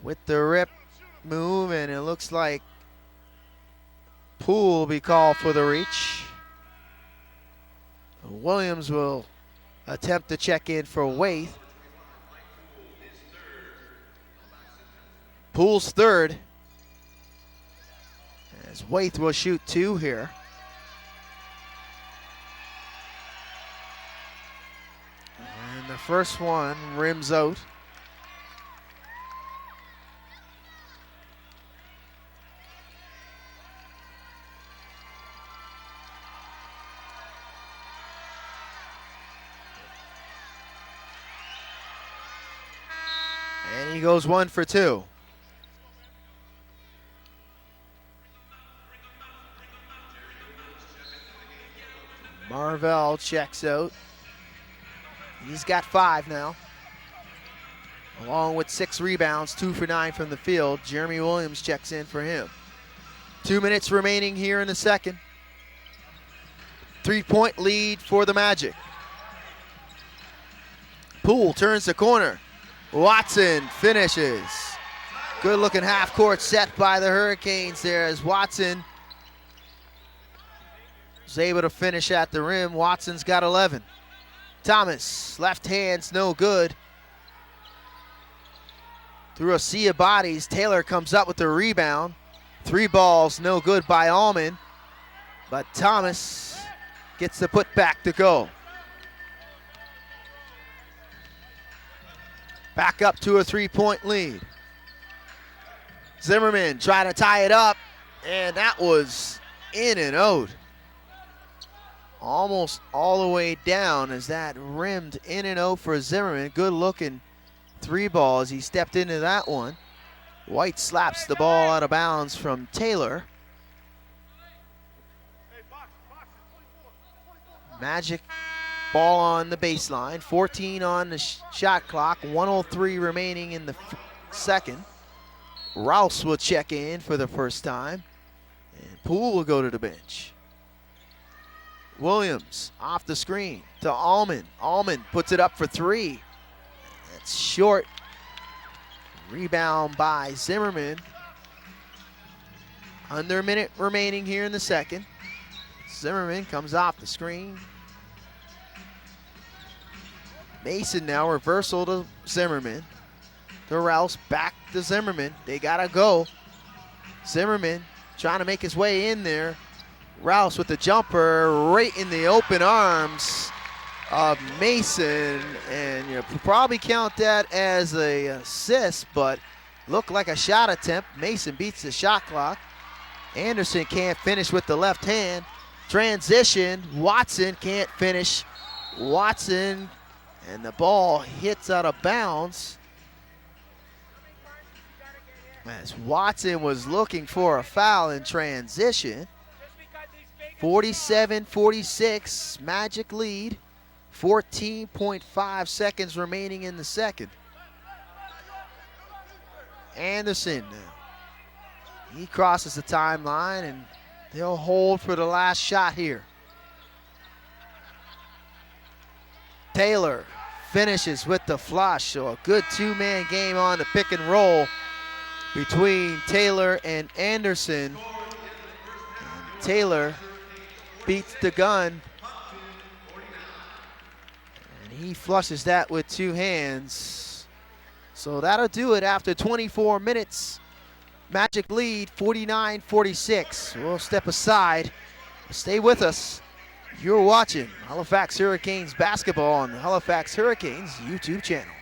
with the rip move, and it looks like Poole will be called for the reach. Williams will attempt to check in for Waith. Poole's third. As Waith will shoot 2 here. And the first one rims out. And he goes 1 for 2. Marvell checks out. He's got 5 now. Along with 6 rebounds, 2 for 9 from the field. Jeremy Williams checks in for him. 2 minutes remaining here in the second. 3-point lead for the Magic. Poole turns the corner. Watson finishes. Good looking half court set by the Hurricanes there as Watson was able to finish at the rim. Watson's got 11. Thomas, left hand's no good. Through a sea of bodies, Taylor comes up with the rebound. 3 balls, no good by Allman. But Thomas gets the putback to go. Back up to a 3-point lead. Zimmerman trying to tie it up, and that was in and out. Almost all the way down as that rimmed in and out for Zimmerman. Good looking 3 ball as he stepped into that one. White slaps the ball out of bounds from Taylor. Magic ball on the baseline. 14 on the shot clock. 1:03 remaining in the second. Rouse will check in for the first time. And Poole will go to the bench. Williams off the screen to Allman. Allman puts it up for 3. That's short. Rebound by Zimmerman. Under a minute remaining here in the second. Zimmerman comes off the screen. Mason now reversal to Zimmerman. To Rouse, back to Zimmerman. They gotta go. Zimmerman trying to make his way in there. Rouse with the jumper right in the open arms of Mason, and you probably count that as a assist, but looked like a shot attempt. Mason beats the shot clock. Anderson can't finish with the left hand. Transition, Watson can't finish. Watson, and the ball hits out of bounds. As Watson was looking for a foul in transition. 47-46, Magic lead. 14.5 seconds remaining in the second. Anderson now. He crosses the timeline, and they'll hold for the last shot here. Taylor finishes with the flush, so a good 2-man game on the pick and roll between Taylor and Anderson. And Taylor beats the gun, and he flushes that with 2 hands. So that'll do it after 24 minutes. Magic lead 49-46. We'll step aside. Stay with us. You're watching Halifax Hurricanes basketball on the Halifax Hurricanes YouTube channel.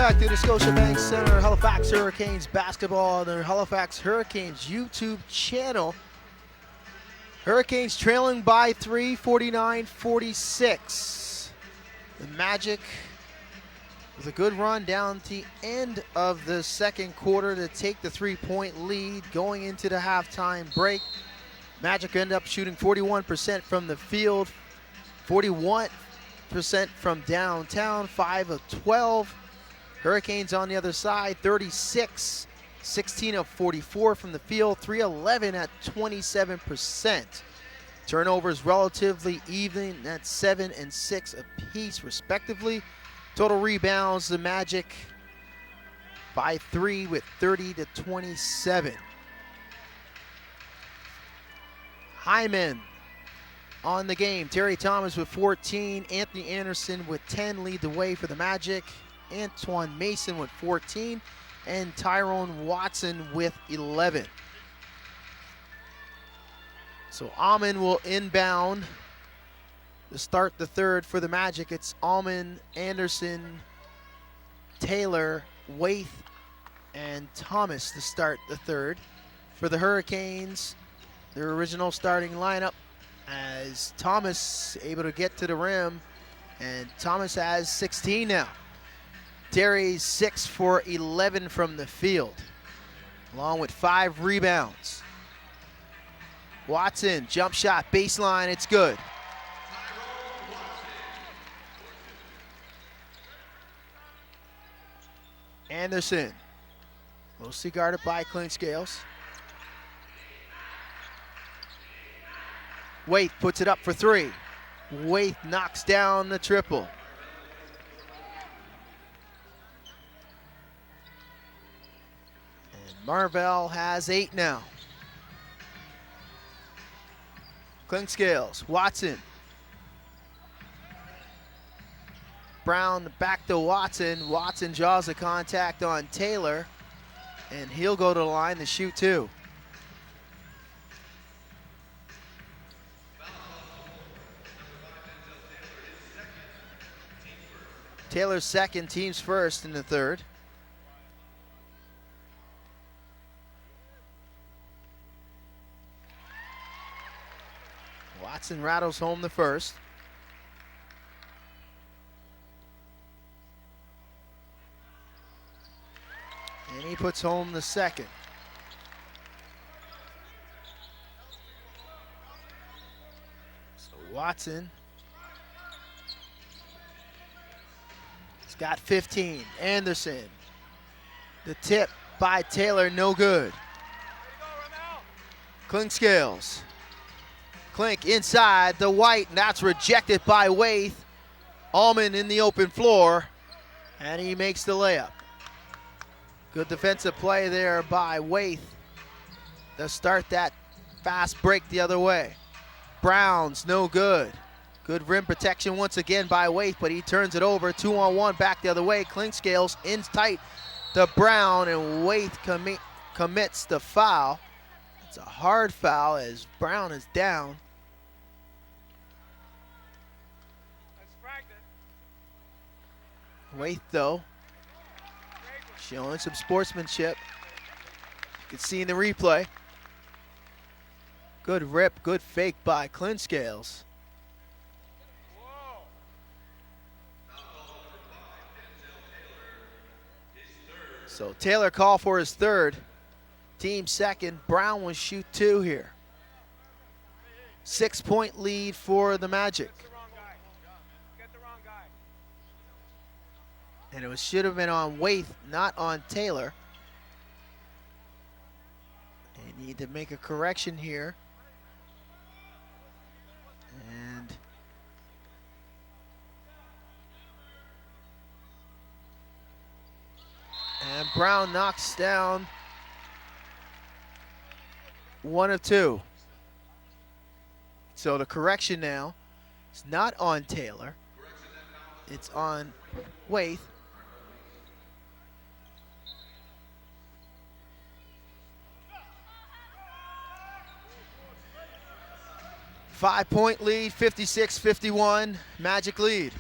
back to the Scotiabank Center Halifax Hurricanes basketball on the Halifax Hurricanes YouTube channel. Hurricanes trailing by 3, 49-46. The Magic with a good run down to the end of the second quarter to take the 3-point lead going into the halftime break. Magic end up shooting 41% from the field, 41% from downtown, 5 of 12. Hurricanes on the other side, 36, 16 of 44 from the field, 3-11 at 27%. Turnovers relatively even at 7 and 6 apiece, respectively. Total rebounds, the Magic by 3 with 30-27. Hyman on the game. Terry Thomas with 14. Anthony Anderson with 10 lead the way for the Magic. Antoine Mason with 14. And Tyrone Watson with 11. So Almond will inbound to start the third for the Magic. It's Almond, Anderson, Taylor, Waith, and Thomas to start the third. For the Hurricanes, their original starting lineup, as Thomas able to get to the rim, and Thomas has 16 now. Terry's 6 for 11 from the field, along with 5 rebounds. Watson, jump shot, baseline, it's good. Anderson, mostly guarded by Clinkscales. Waith puts it up for 3. Waith knocks down the triple. And Marvell has 8 now. Clinkscales, Watson. Brown back to Watson. Watson draws the contact on Taylor, and he'll go to the line to shoot 2. Taylor's second, team's first in the third. Watson rattles home the first. And he puts home the second. So Watson has got 15. Anderson. The tip by Taylor, no good. Clinkscales. Clink inside the white, and that's rejected by Waith. Almond in the open floor, and he makes the layup. Good defensive play there by Waith to start that fast break the other way. Brown's no good. Good rim protection once again by Waith, but he turns it over. 2-on-1 back the other way. Clinkscales in tight to Brown, and Waith commits the foul. It's a hard foul as Brown is down. Waith, though, showing some sportsmanship. You can see in the replay. Good rip, good fake by Clinkscales. So Taylor called for his third. Team second. Brown will shoot 2 here. 6-point lead for the Magic. And it should have been on Waith, not on Taylor. They need to make a correction here. And Brown knocks down 1 of 2. So the correction now is not on Taylor. It's on Waith. Five-point lead, 56-51, Magic lead.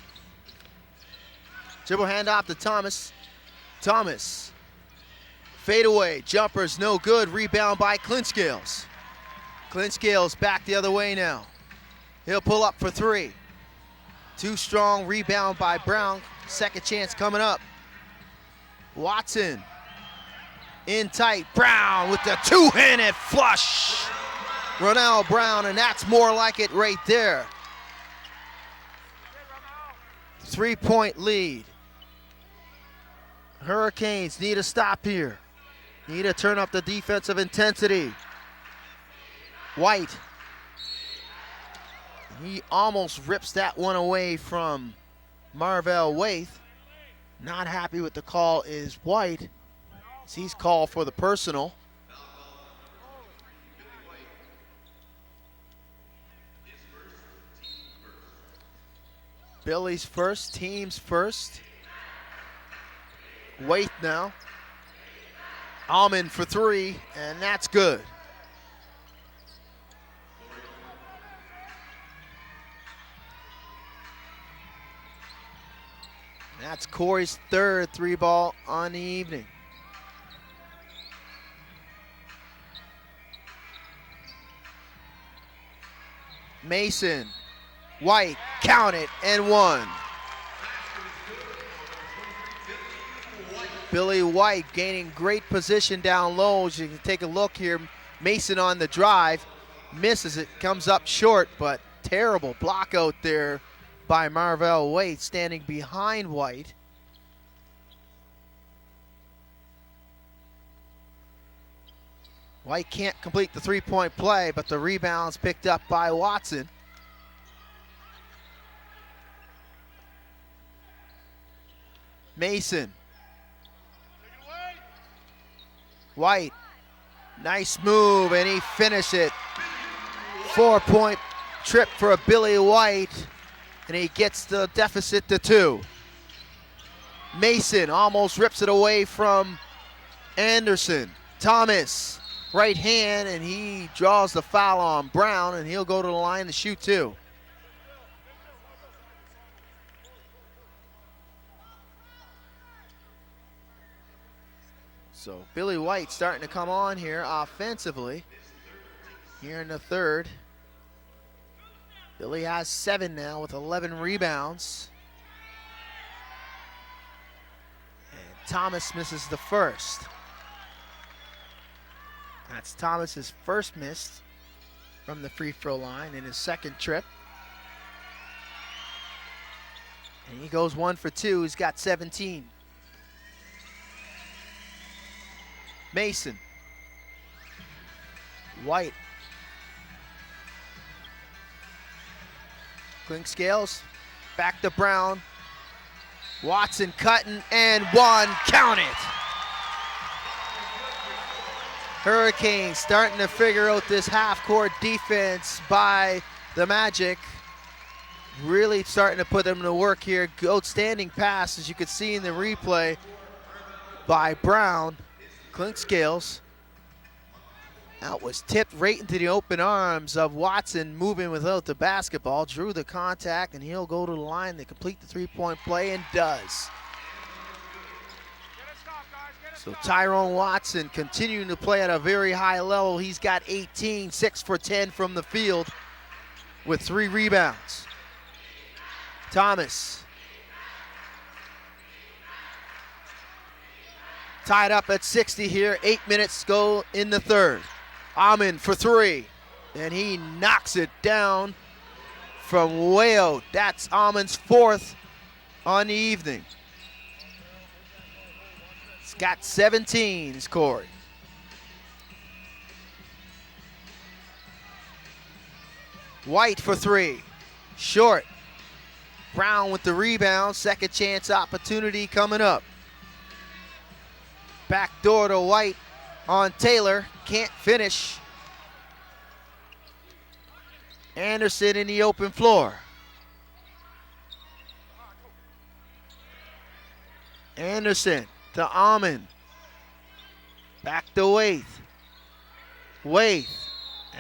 Dribble handoff to Thomas. Thomas, fadeaway, jumper's no good, rebound by Clinkscales. Clinkscales back the other way now. He'll pull up for 3. Too strong, rebound by Brown. Second chance coming up. Watson, in tight, Brown with the two-handed flush. Ronald Brown, and that's more like it right there. 3-point lead. Hurricanes need a stop here. Need to turn up the defensive intensity. White. He almost rips that one away from Marvell Waith. Not happy with the call is White. He's called for the personal. Billy's first, team's first. Waith now. Almond for 3, and that's good. That's Corey's third 3-ball on the evening. Mason, White, count it, and one. Billy White gaining great position down low. As you can take a look here, Mason on the drive, misses it, comes up short, but terrible block out there by Marvell White, standing behind White. White can't complete the 3-point play, but the rebound's picked up by Watson. Mason. White, nice move, and he finished it. 4-point trip for a Billy White, and he gets the deficit to 2. Mason almost rips it away from Anderson. Thomas, right hand, and he draws the foul on Brown, and he'll go to the line to shoot 2. So Billy White starting to come on here offensively here in the third. Billy has 7 now with 11 rebounds. And Thomas misses the first. That's Thomas's first miss from the free throw line in his second trip. And he goes 1 for 2. He's got 17. Mason. White. Clinkscales. Back to Brown. Watson cutting and 1. Count it. Hurricanes starting to figure out this half-court defense by the Magic. Really starting to put them to work here. Outstanding pass, as you could see in the replay, by Brown. Clinkscales. That was tipped right into the open arms of Watson, moving without the basketball. Drew the contact, and he'll go to the line to complete the 3-point play, and does. So Tyrone Watson continuing to play at a very high level. He's got 18, 6 for 10 from the field with 3 rebounds. Thomas. Tied up at 60 here, 8 minutes to go in the third. Amon for 3, and he knocks it down from way out. That's Amon's 4th on the evening. He's got 17, is Corey. White for 3, short. Brown with the rebound, second chance opportunity coming up. Back door to White on Taylor, can't finish. Anderson in the open floor. Anderson to Amon. Back to Waith. Waith,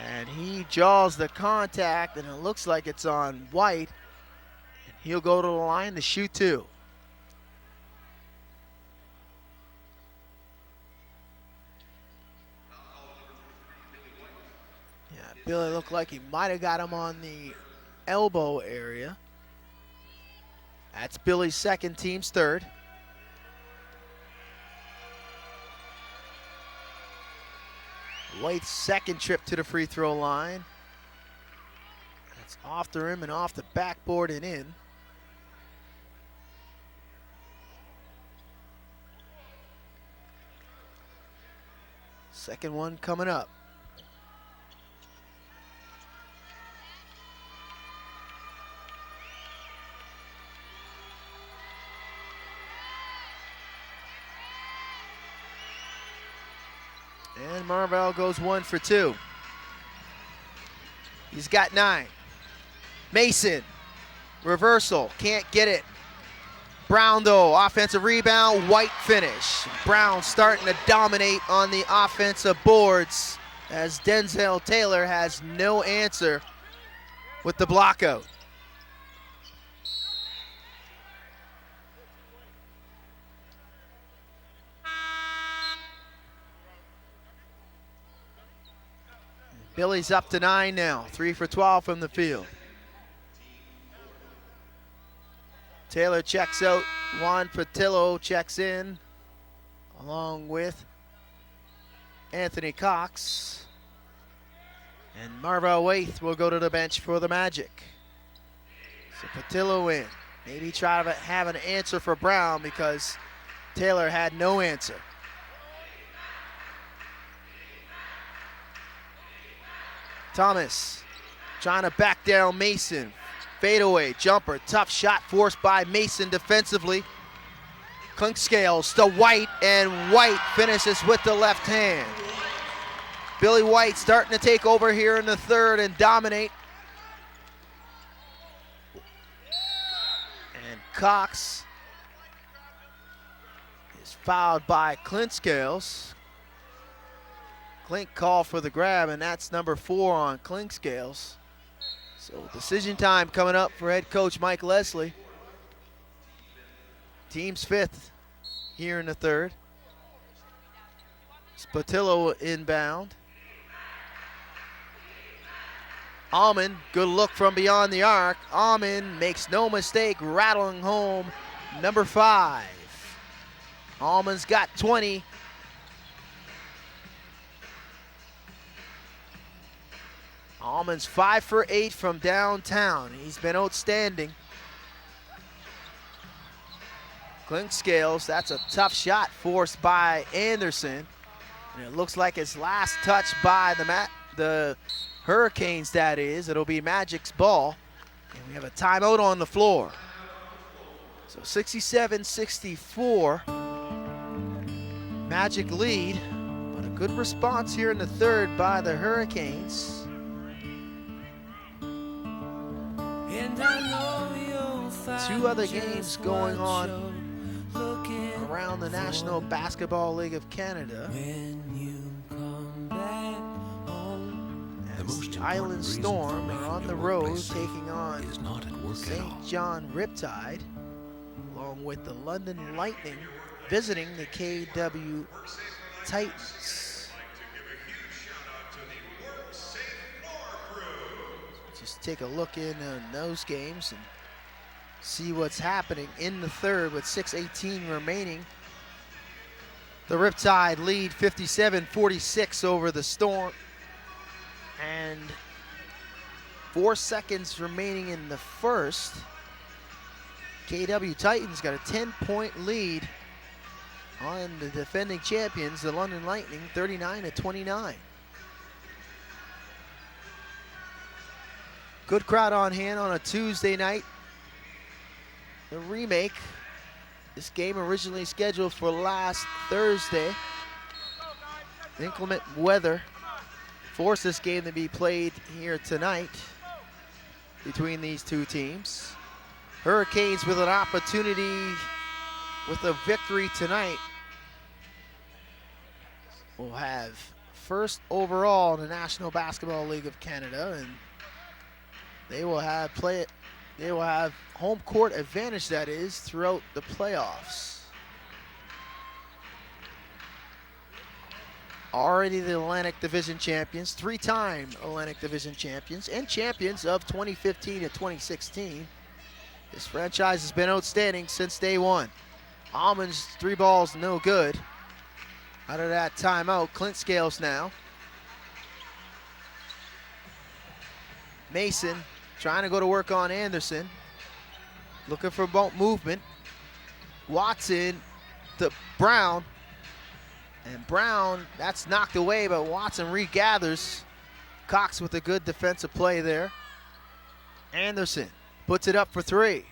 and he jaws the contact, and it looks like it's on White. And he'll go to the line to shoot 2. Billy looked like he might have got him on the elbow area. That's Billy's second, team's third. White's second trip to the free throw line. That's off the rim and off the backboard and in. Second one coming up. And Marvell goes 1 for 2. He's got 9. Mason, reversal, can't get it. Brown though, offensive rebound, White finish. Brown starting to dominate on the offensive boards as Denzel Taylor has no answer with the block out. Billy's up to 9 now, 3 for 12 from the field. Taylor checks out. Juan Patillo checks in, along with Anthony Cox. And Marvell Waith will go to the bench for the Magic. So Patillo in. Maybe try to have an answer for Brown because Taylor had no answer. Thomas trying to back down Mason. Fadeaway, jumper, tough shot forced by Mason defensively. Clinkscales to White, and White finishes with the left hand. Billy White starting to take over here in the third and dominate. And Cox is fouled by Clinkscales. Clink call for the grab, and that's number 4 on Clinkscales. So decision time coming up for head coach Mike Leslie. Team's 5th here in the third. Spatillo inbound. Almond, good look from beyond the arc. Almond makes no mistake, rattling home number 5. Almond's got 20. Almond's 5 for 8 from downtown. He's been outstanding. Clinkscales, that's a tough shot forced by Anderson. And it looks like his last touch by the Hurricanes, that is. It'll be Magic's ball. And we have a timeout on the floor. So 67-64. Magic lead, but a good response here in the third by the Hurricanes. Two other games going on around the National Basketball League of Canada. As the Island Storm are on the road taking on St. John Riptide, along with the London Lightning visiting the KW Titans. Just take a look in on those games and see what's happening in the third with 6:18 remaining. The Riptide lead 57-46 over the Storm. And 4 seconds remaining in the first. KW Titans got a 10-point lead on the defending champions, the London Lightning, 39-29. Good crowd on hand on a Tuesday night. The remake, this game originally scheduled for last Thursday. Inclement weather forced this game to be played here tonight between these two teams. Hurricanes with an opportunity with a victory tonight will have first overall in the National Basketball League of Canada, and they will have home court advantage, that is, throughout the playoffs. Already the Atlantic Division champions, 3-time Atlantic Division champions, and champions of 2015 and 2016. This franchise has been outstanding since day one. Almond's 3 balls no good. Out of that timeout, Clinkscales now. Mason trying to go to work on Anderson. Looking for movement. Watson to Brown. And Brown, that's knocked away, but Watson regathers. Cox with a good defensive play there. Anderson puts it up for 3.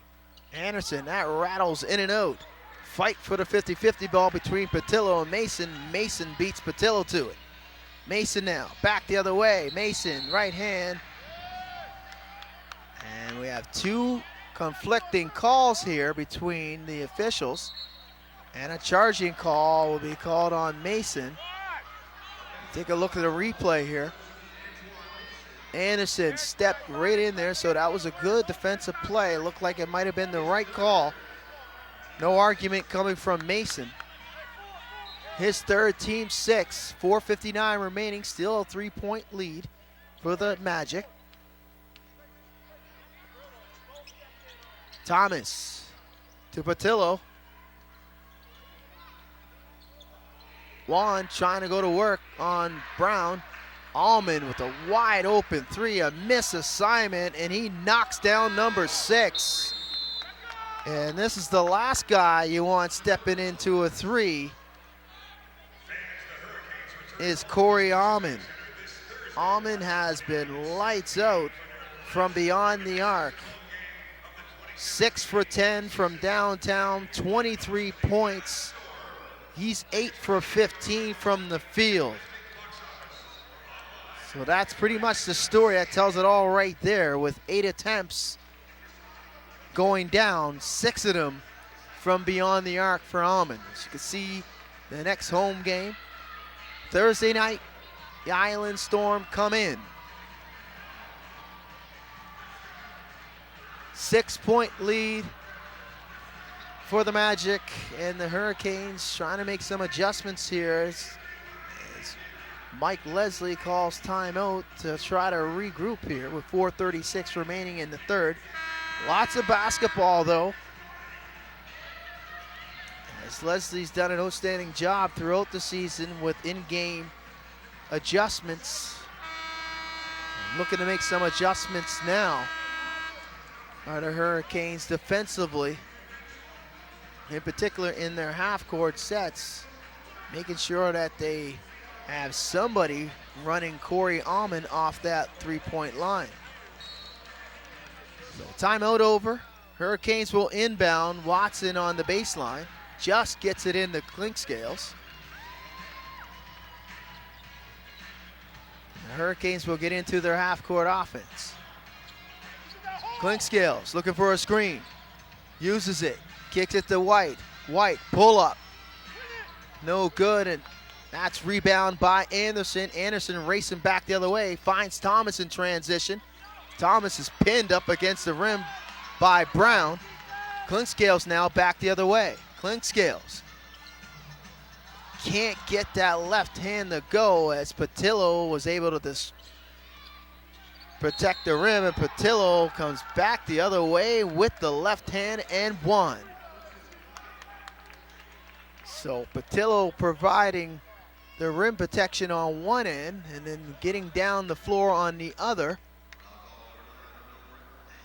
Anderson, that rattles in and out. Fight for the 50-50 ball between Patillo and Mason. Mason beats Patillo to it. Mason now, back the other way. Mason, right hand. And we have 2 conflicting calls here between the officials. And a charging call will be called on Mason. Take a look at the replay here. Anderson stepped right in there, so that was a good defensive play. It looked like it might have been the right call. No argument coming from Mason. His third, team 6, 4:59 remaining, still a 3-point lead. for the Magic. Thomas to Patillo. Juan trying to go to work on Brown. Allman with a wide open three, a miss assignment, and he knocks down number 6. And this is the last guy you want stepping into a three is Corey Allman. Allman has been lights out from beyond the arc. 6 for 10 from downtown, 23 points. He's 8 for 15 from the field. So that's pretty much the story. That tells it all right there with 8 attempts going down, 6 of them from beyond the arc for Allman. As you can see, the next home game, Thursday night, the Island Storm come in. 6-point lead for the Magic, and the Hurricanes trying to make some adjustments here as Mike Leslie calls timeout to try to regroup here with 4:36 remaining in the third. Lots of basketball though, as Leslie's done an outstanding job throughout the season with in-game adjustments. Looking to make some adjustments now are the Hurricanes defensively, in particular in their half-court sets, making sure that they have somebody running Corey Allman off that three-point line. So timeout over. Hurricanes will inbound. Watson on the baseline. Just gets it into Clinkscales. The Hurricanes will get into their half-court offense. Clinkscales looking for a screen. Uses it. Kicks it to White. White, pull up. No good, and that's rebound by Anderson. Anderson racing back the other way. Finds Thomas in transition. Thomas is pinned up against the rim by Brown. Clinkscales now back the other way. Clinkscales can't get that left hand to go as Patillo was able to protect the rim, and Patillo comes back the other way with the left hand and one. So Patillo providing the rim protection on one end and then getting down the floor on the other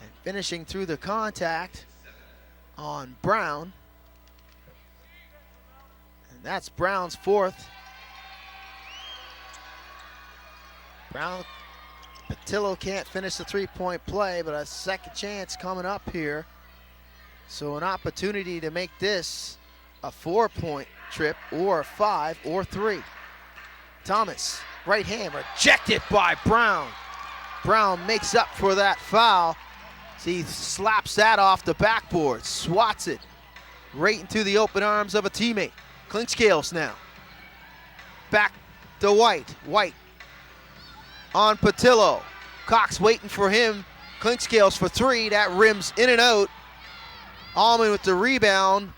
and finishing through the contact on Brown. And that's Brown's 4th. Patillo can't finish the three-point play, but a second chance coming up here. So an opportunity to make this a 4-point trip, or a 5 or 3. Thomas, right hand, rejected by Brown. Brown makes up for that foul. He slaps that off the backboard, swats it right into the open arms of a teammate. Clinkscales now. Back to White. White on Patillo. Cox waiting for him. Clinkscales for 3. That rims in and out. Allman with the rebound.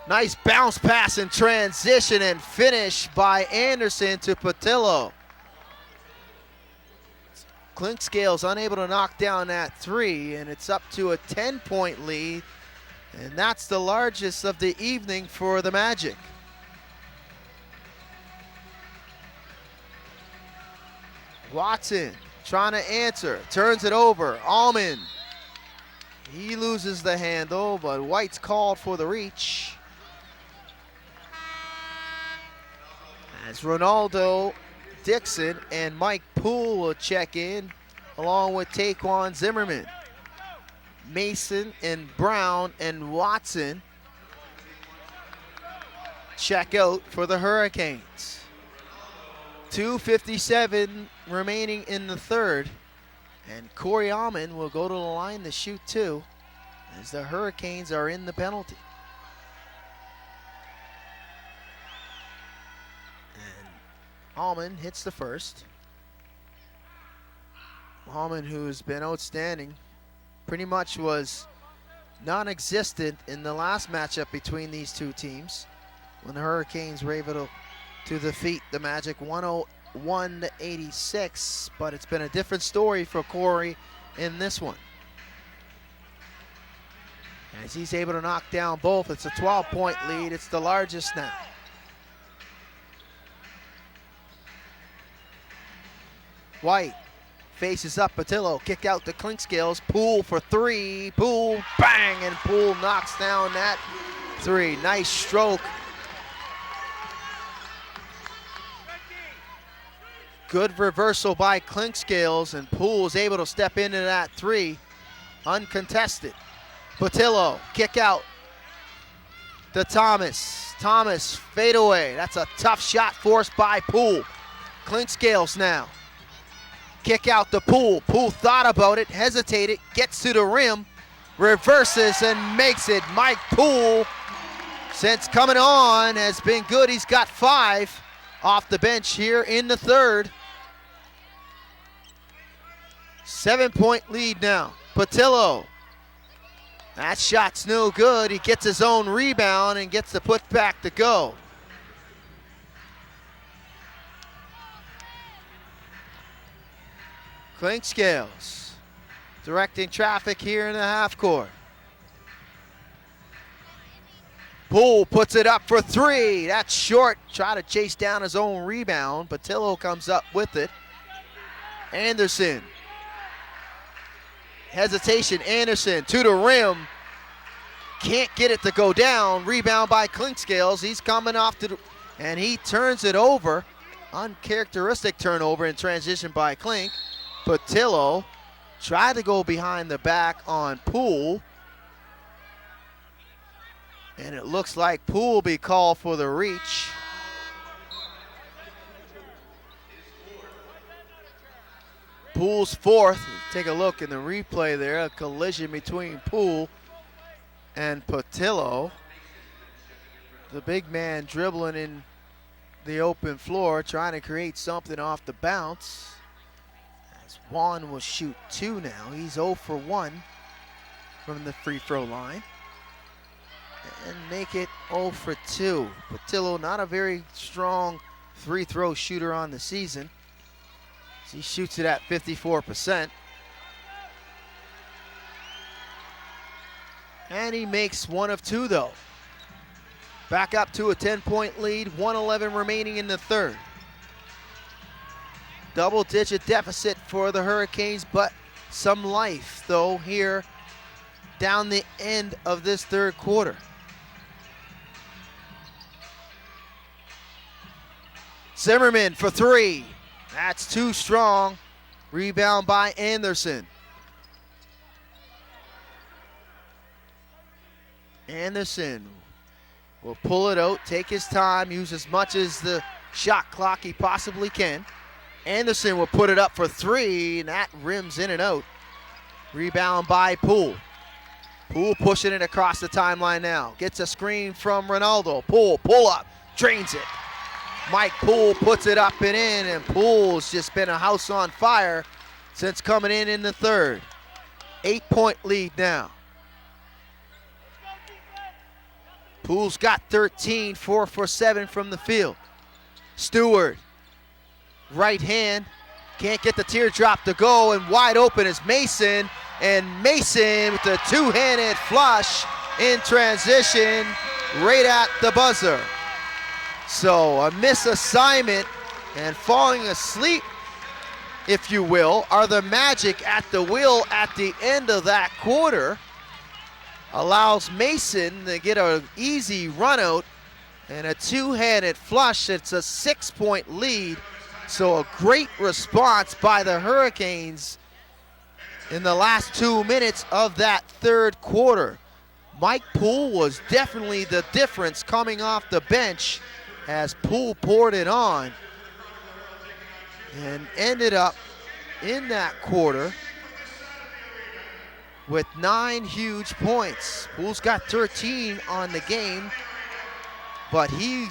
Nice bounce pass in transition and finish by Anderson to Patillo. Clinkscales unable to knock down that 3, and it's up to a 10-point lead, and that's the largest of the evening for the Magic. Watson trying to answer, turns it over. Allman, he loses the handle, but White's called for the reach. As Ronaldo Dixon and Mike Poole will check in, along with Taquan Zimmerman. Mason and Brown and Watson check out for the Hurricanes. 2:57 remaining in the third, and Corey Allman will go to the line to shoot 2 as the Hurricanes are in the penalty. Allman hits the first. Allman, who's been outstanding, pretty much was non-existent in the last matchup between these two teams when the Hurricanes were able to defeat the Magic 81-86, but it's been a different story for Corey in this one. As he's able to knock down both, it's a 12-point lead. It's the largest now. White faces up Patillo, kick out to Clinkscales, Poole for three, Poole, bang, and Poole knocks down that three. Nice stroke. Good reversal by Clinkscales, and Poole is able to step into that three, uncontested. Patillo, kick out to Thomas. Thomas, fade away. That's a tough shot forced by Poole. Clinkscales now. Kick out to Poole. Poole thought about it, hesitated, gets to the rim, reverses and makes it. Mike Poole, since coming on, has been good. He's got 5 off the bench here in the third. 7-point lead now. Patillo. That shot's no good. He gets his own rebound and gets the putback to go. Clinkscales directing traffic here in the half court. Poole puts it up for three. That's short. Try to chase down his own rebound. Patillo comes up with it. Anderson. Hesitation. Anderson to the rim. Can't get it to go down. Rebound by Clinkscales. He's coming off to the, and he turns it over. Uncharacteristic turnover in transition by Clink. Patillo tried to go behind the back on Poole. And it looks like Poole will be called for the reach. Poole's fourth. Take a look in the replay there. A collision between Poole and Patillo. The big man dribbling in the open floor, trying to create something off the bounce. As Juan will shoot 2 now. He's 0 for 1 from the free throw line. And make it 0 for 2. Patillo, not a very strong free throw shooter on the season. He shoots it at 54%. And he makes 1 of 2 though. Back up to a 10-point lead, 1:11 remaining in the third. Double-digit deficit for the Hurricanes, but some life though here down the end of this third quarter. Zimmerman for 3. That's too strong. Rebound by Anderson. Anderson will pull it out, take his time, use as much as the shot clock he possibly can. Anderson will put it up for 3, and that rims in and out. Rebound by Poole. Poole pushing it across the timeline now. Gets a screen from Ronaldo. Poole, pull up, drains it. Mike Poole puts it up and in, and Poole's just been a house on fire since coming in the third. 8-point lead now. Poole's got 13, 4 for 7 from the field. Stewart, right hand, can't get the teardrop to go, and wide open is Mason, and Mason with the two-handed flush in transition right at the buzzer. So a misassignment and falling asleep, if you will, are the Magic at the wheel at the end of that quarter. Allows Mason to get an easy run out and a two-handed flush. It's a 6-point lead. So a great response by the Hurricanes in the last 2 minutes of that third quarter. Mike Poole was definitely the difference coming off the bench as Poole poured it on and ended up in that quarter with 9 huge points. Poole's got 13 on the game, but he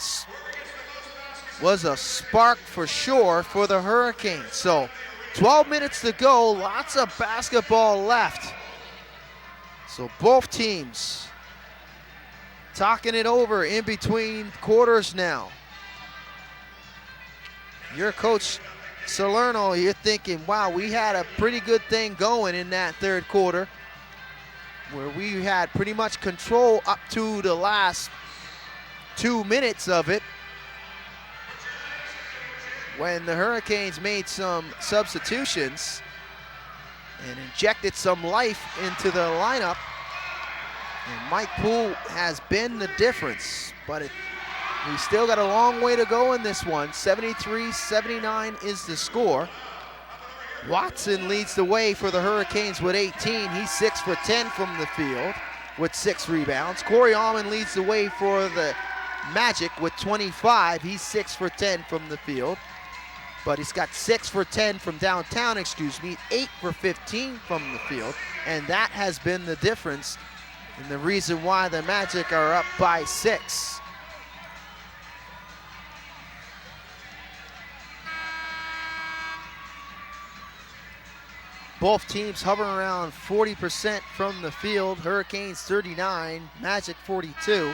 was a spark for sure for the Hurricanes. So 12 minutes to go, lots of basketball left. So both teams talking it over in between quarters now. Your coach, Salerno, you're thinking, wow, we had a pretty good thing going in that third quarter where we had pretty much control up to the last 2 minutes of it, when the Hurricanes made some substitutions and injected some life into the lineup. And Mike Poole has been the difference, but we still got a long way to go in this one. 73-79 is the score. Watson leads the way for the Hurricanes with 18. He's 6 for 10 from the field with 6 rebounds. Corey Allman leads the way for the Magic with 25. He's 6 for 10 from the field, but he's got 6 for 10 from downtown, 8 for 15 from the field, and that has been the difference and the reason why the Magic are up by 6. Both teams hovering around 40% from the field. Hurricanes 39, Magic 42.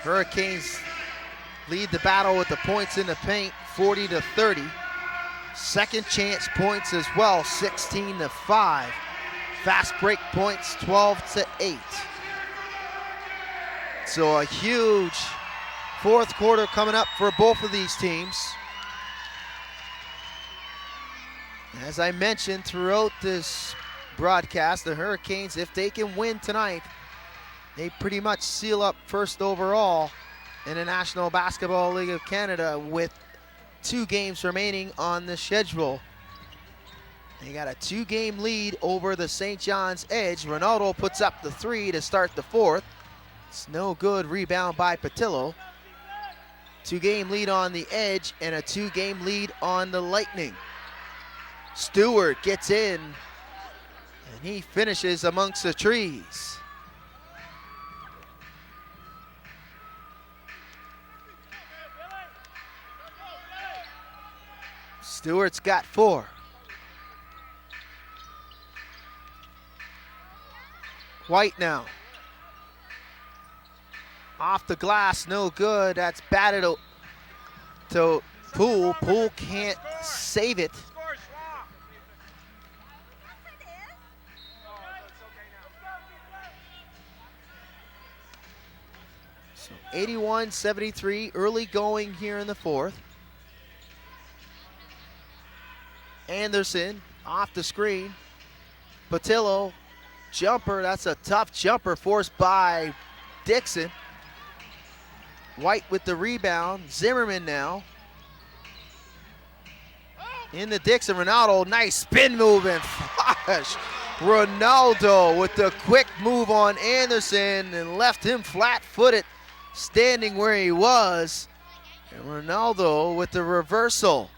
Hurricanes lead the battle with the points in the paint, 40-30. Second chance points as well, 16-5. Fast break points, 12-8. So a huge fourth quarter coming up for both of these teams. As I mentioned throughout this broadcast, the Hurricanes, if they can win tonight, they pretty much seal up first overall in the National Basketball League of Canada with 2 games remaining on the schedule. They got a 2-game lead over the St. John's Edge. Ronaldo puts up the 3 to start the fourth. It's no good. Rebound by Patillo. 2-game lead on the Edge and a 2-game lead on the Lightning. Stewart gets in and he finishes amongst the trees. Stewart's got 4. White now. Off the glass, no good. That's batted to Poole. Poole can't save it. So 81-73, early going here in the fourth. Anderson off the screen. Patillo, jumper, that's a tough jumper forced by Dixon. White with the rebound. Zimmerman now. In the Dixon, Ronaldo, nice spin move and flush. Ronaldo with the quick move on Anderson and left him flat-footed, standing where he was. And Ronaldo with the reversal.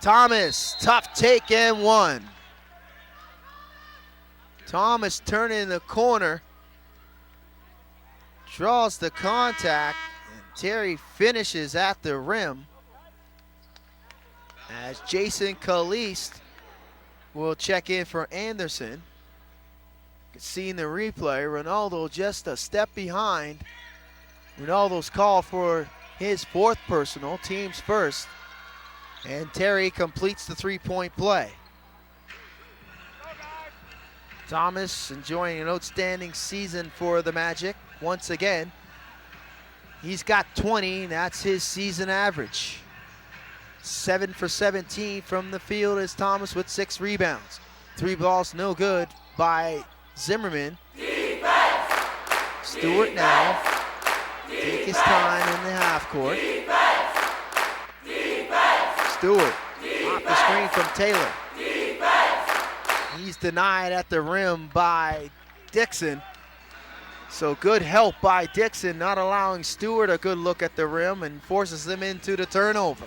Thomas, tough take and 1. Thomas turning the corner, draws the contact, and Terry finishes at the rim. As Jason Caliste will check in for Anderson. Seeing the replay, Ronaldo just a step behind. Ronaldo's called for his 4th personal, team's first. And Terry completes the 3-point play. Thomas enjoying an outstanding season for the Magic. Once again, he's got 20, that's his season average. 7 for 17 from the field is Thomas with 6 rebounds. 3 balls no good by Zimmerman. Defense! Stewart now, take his time in the half court. Stewart off the screen from Taylor. He's denied at the rim by Dixon. So good help by Dixon, not allowing Stewart a good look at the rim and forces them into the turnover.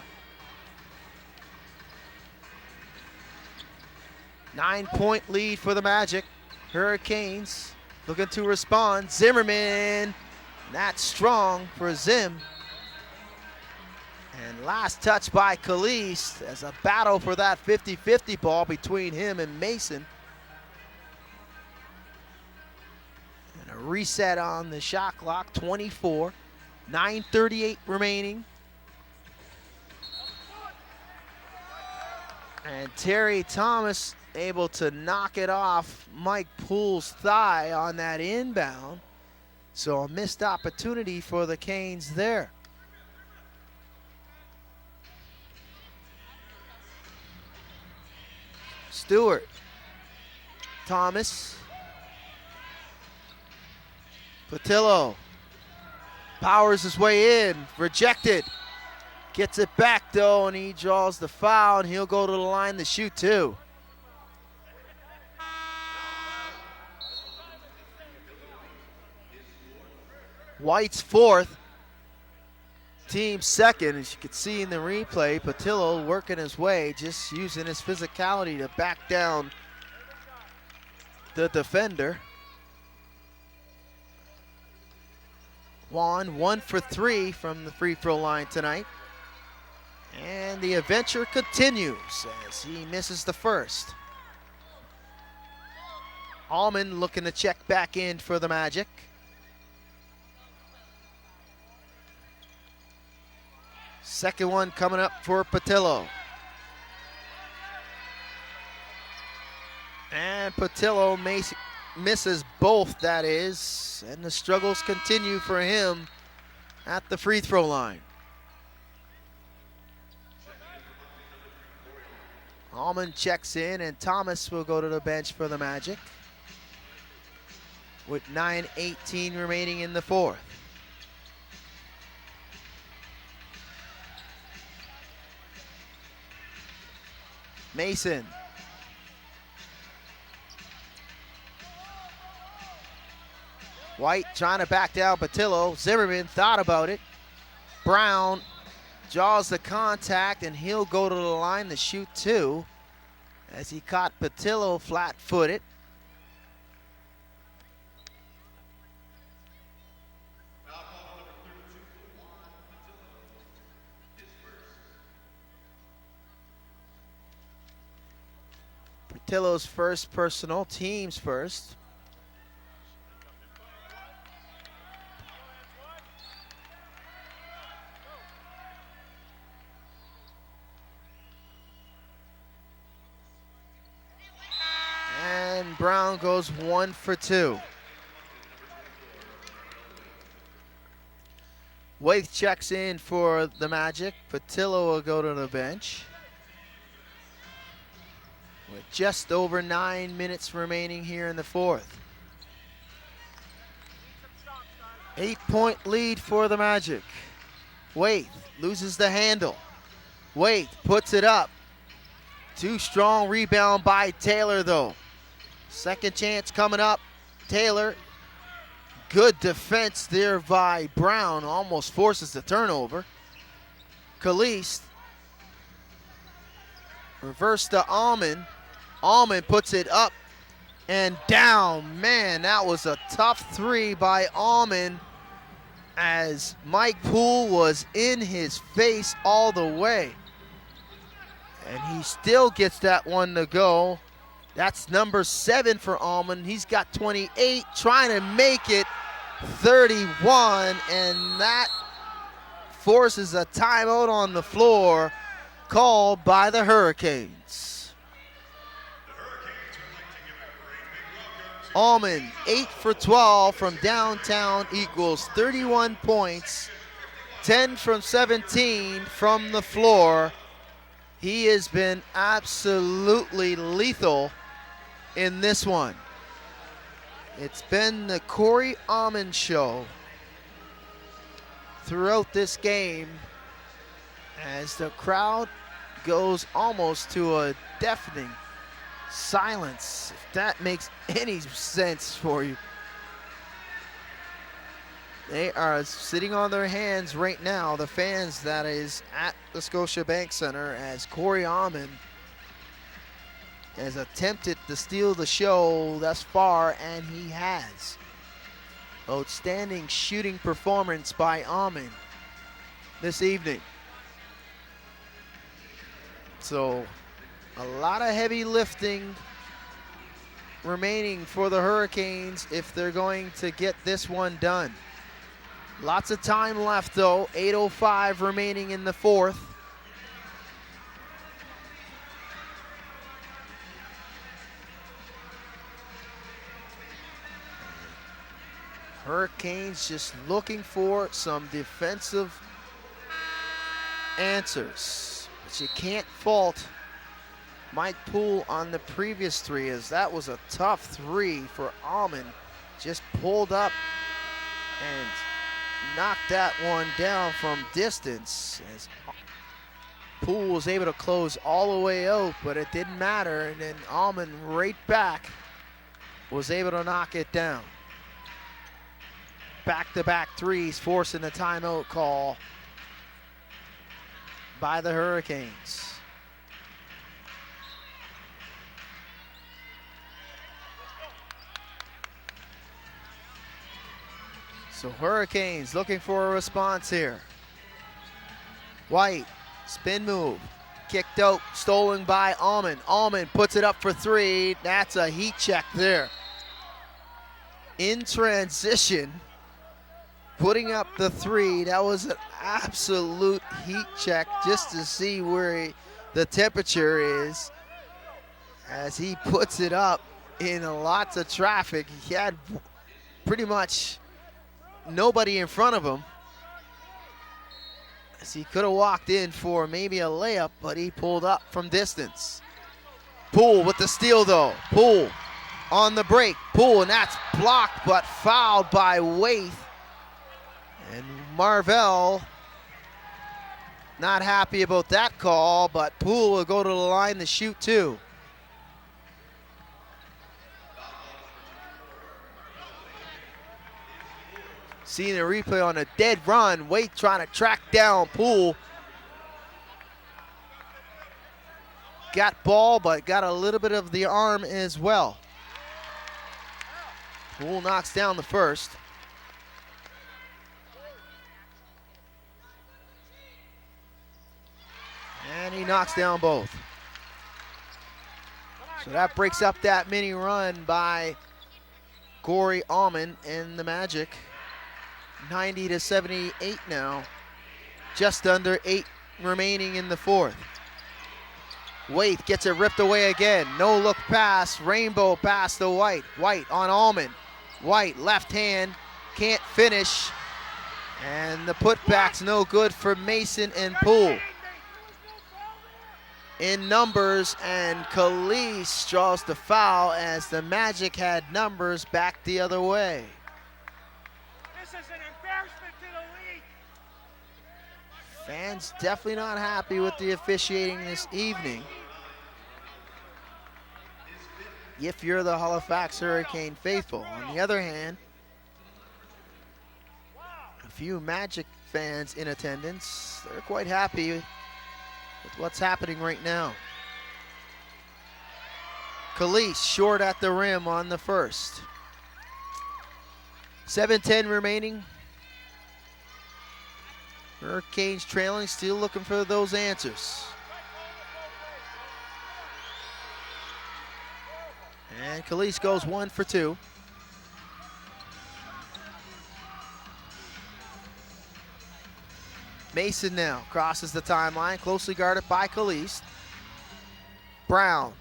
9-point lead for the Magic. Hurricanes looking to respond. Zimmerman, that's strong for Zim. And last touch by Caliste as a battle for that 50-50 ball between him and Mason. And a reset on the shot clock, 24, 9:38 remaining. And Terry Thomas able to knock it off Mike Poole's thigh on that inbound. So a missed opportunity for the Canes there. Stewart, Thomas, Patillo, powers his way in, rejected. Gets it back though, and he draws the foul, and he'll go to the line to shoot two. White's fourth, team second. As you can see in the replay, Patillo working his way, just using his physicality to back down the defender. Juan 1 for 3 from the free throw line tonight. And the adventure continues as he misses the first. Allman looking to check back in for the Magic. Second one coming up for Patillo. And Patillo misses both, that is, and the struggles continue for him at the free throw line. Allman checks in, and Thomas will go to the bench for the Magic with 9:18 remaining in the fourth. Mason. White trying to back down Patillo. Zimmerman thought about it. Brown draws the contact, and he'll go to the line to shoot two as he caught Patillo flat-footed. Patillo's first personal, team's first. And Brown goes 1 for 2. Waith checks in for the Magic. Patillo will go to the bench. With just over 9 minutes remaining here in the fourth. 8-point lead for the Magic. Waith loses the handle. Waith puts it up. Too strong rebound by Taylor though. Second chance coming up. Taylor. Good defense there by Brown. Almost forces the turnover. Caliste. Reverse to Allman. Allman puts it up and down. Man, that was a tough three by Allman as Mike Poole was in his face all the way. And he still gets that one to go. That's number 7 for Allman. He's got 28, trying to make it 31, and that forces a timeout on the floor called by the Hurricanes. Allman, 8 for 12 from downtown equals 31 points, 10 from 17 from the floor. He has been absolutely lethal in this one. It's been the Corey Allman show throughout this game as the crowd goes almost to a deafening silence, if that makes any sense for you. They are sitting on their hands right now, the fans that is at the Scotiabank Center, as Corey Allman has attempted to steal the show thus far, and he has. Outstanding shooting performance by Allman this evening. So a lot of heavy lifting remaining for the Hurricanes if they're going to get this one done. Lots of time left though, 8:05 remaining in the fourth. Hurricanes just looking for some defensive answers, but you can't fault Mike Poole on the previous three, as that was a tough three for Almond. Just pulled up and knocked that one down from distance, as Poole was able to close all the way out, but it didn't matter, and then Almond right back was able to knock it down. Back-to-back threes forcing the timeout call by the Hurricanes. So Hurricanes looking for a response here. White, spin move, kicked out, stolen by Almond. Almond puts it up for three. That's a heat check there. In transition, putting up the three. That was an absolute heat check just to see where the temperature is as he puts it up in lots of traffic. He had pretty much nobody in front of him, as he could have walked in for maybe a layup, but he pulled up from distance. Poole with the steal though. Poole on the break. Poole, and that's blocked but fouled by Waite. And Marvell not happy about that call, but Poole will go to the line to shoot two. Seeing a replay on a dead run, Waite trying to track down Poole. Got ball, but got a little bit of the arm as well. Poole knocks down the first. And he knocks down both. So that breaks up that mini run by Corey Almond and the Magic. 90-78 now. Just under 8 remaining in the fourth. Waite gets it ripped away again. No look pass, rainbow pass to White. White on Almond. White left hand, can't finish. And the putback's no good for Mason and Poole. In numbers, and Calise draws the foul as the Magic had numbers back the other way. This is an embarrassment to the league. Fans definitely not happy with the officiating this evening. If you're the Halifax Hurricane faithful. On the other hand, a few Magic fans in attendance, they're quite happy with what's happening right now. Calise short at the rim on the first. 7:10 remaining. Hurricanes trailing, still looking for those answers. And Calise goes 1 for 2. Mason now crosses the timeline, closely guarded by Calise. Brown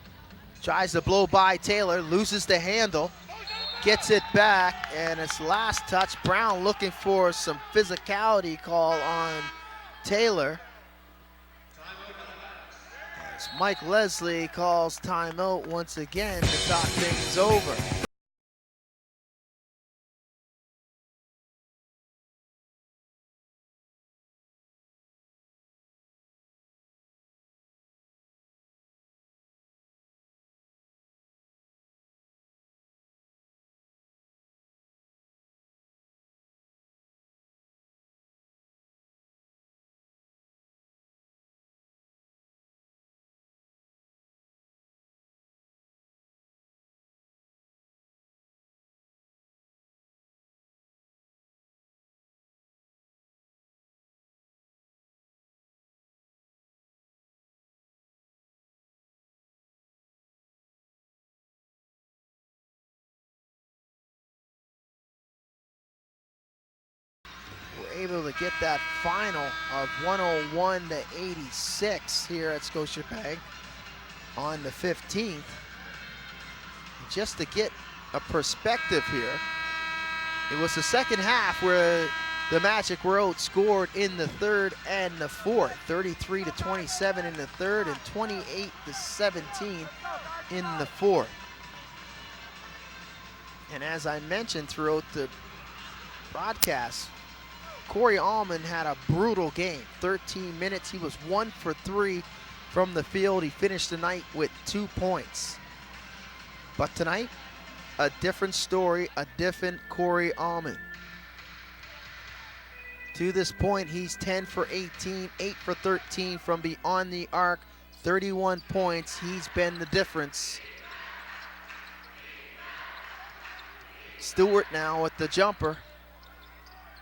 tries to blow by Taylor, loses the handle, gets it back, and it's last touch. Brown looking for some physicality call on Taylor. As Mike Leslie calls timeout once again to talk things over. able to get that final of 101-86 here at Scotiabank on the 15th. Just to get a perspective here, it was the second half where the Magic were outscored in the third and the fourth, 33-27 in the third and 28-17 in the fourth. And as I mentioned throughout the broadcast, Corey Allman had a brutal game. 13 minutes, he was 1 for 3 from the field. He finished the night with 2 points. But tonight, a different story, a different Corey Allman. To this point, he's 10 for 18, 8 for 13 from beyond the arc, 31 points. He's been the difference. Stewart now with the jumper.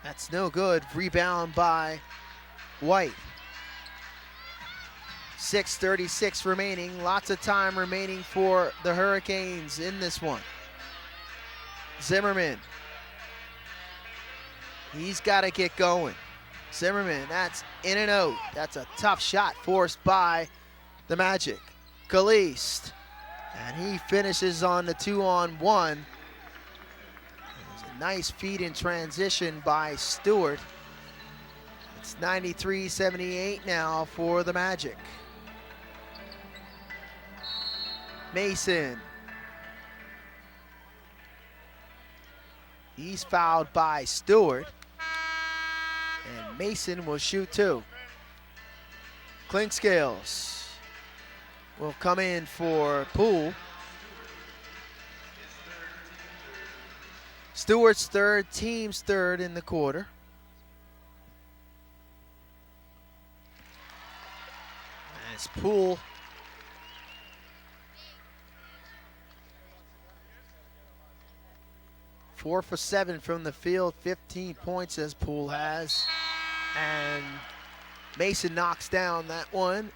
That's no good. Rebound by White. 6:36 remaining. Lots of time remaining for the Hurricanes in this one. Zimmerman. He's got to get going. Zimmerman, that's in and out. That's a tough shot forced by the Magic. Caliste, and he finishes on the 2-on-1. There's a nice feed in transition by Stewart. It's 93-78 now for the Magic. Mason. He's fouled by Stewart. And Mason will shoot two. Clinkscales will come in for Poole. Stewart's third, team's third in the quarter. As Poole four for 7 from the field, 15 points as Poole has. And Mason knocks down that one.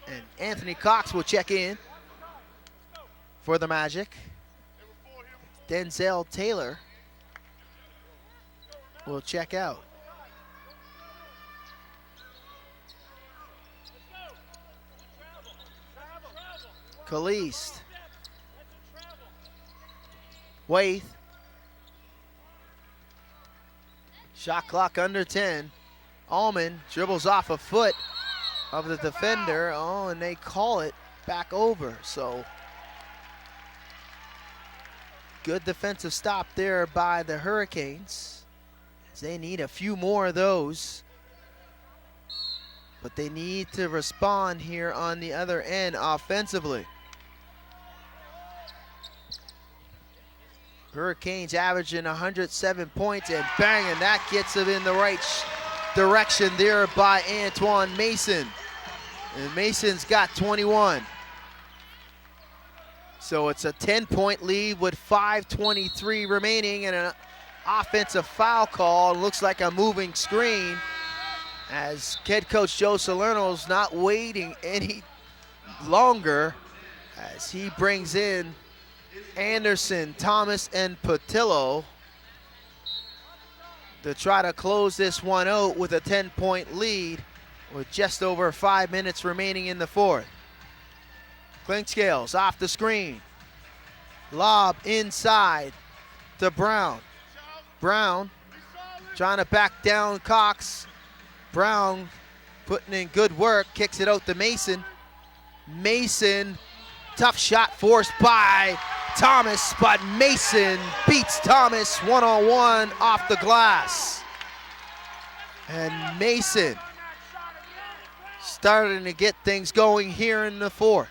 And Anthony Cox will check in for the Magic. Denzel Taylor will check out. Caliste. Waith. Shot clock under 10. Allman dribbles off a foot of the defender. Oh, and they call it back over. So good defensive stop there by the Hurricanes, as they need a few more of those. But they need to respond here on the other end offensively. Hurricanes averaging 107 points, and bang, and that gets them in the right direction there by Antoine Mason. And Mason's got 21. So it's a 10-point lead with 5:23 remaining and an offensive foul call. Looks like a moving screen, as head coach Joe Salerno's not waiting any longer, as he brings in Anderson, Thomas, and Patillo to try to close this one out with a 10-point lead with just over 5 minutes remaining in the fourth. Clinkscales off the screen. Lob inside to Brown. Brown trying to back down Cox. Brown putting in good work, kicks it out to Mason. Mason, tough shot forced by Thomas, but Mason beats Thomas one-on-one off the glass. And Mason starting to get things going here in the fourth.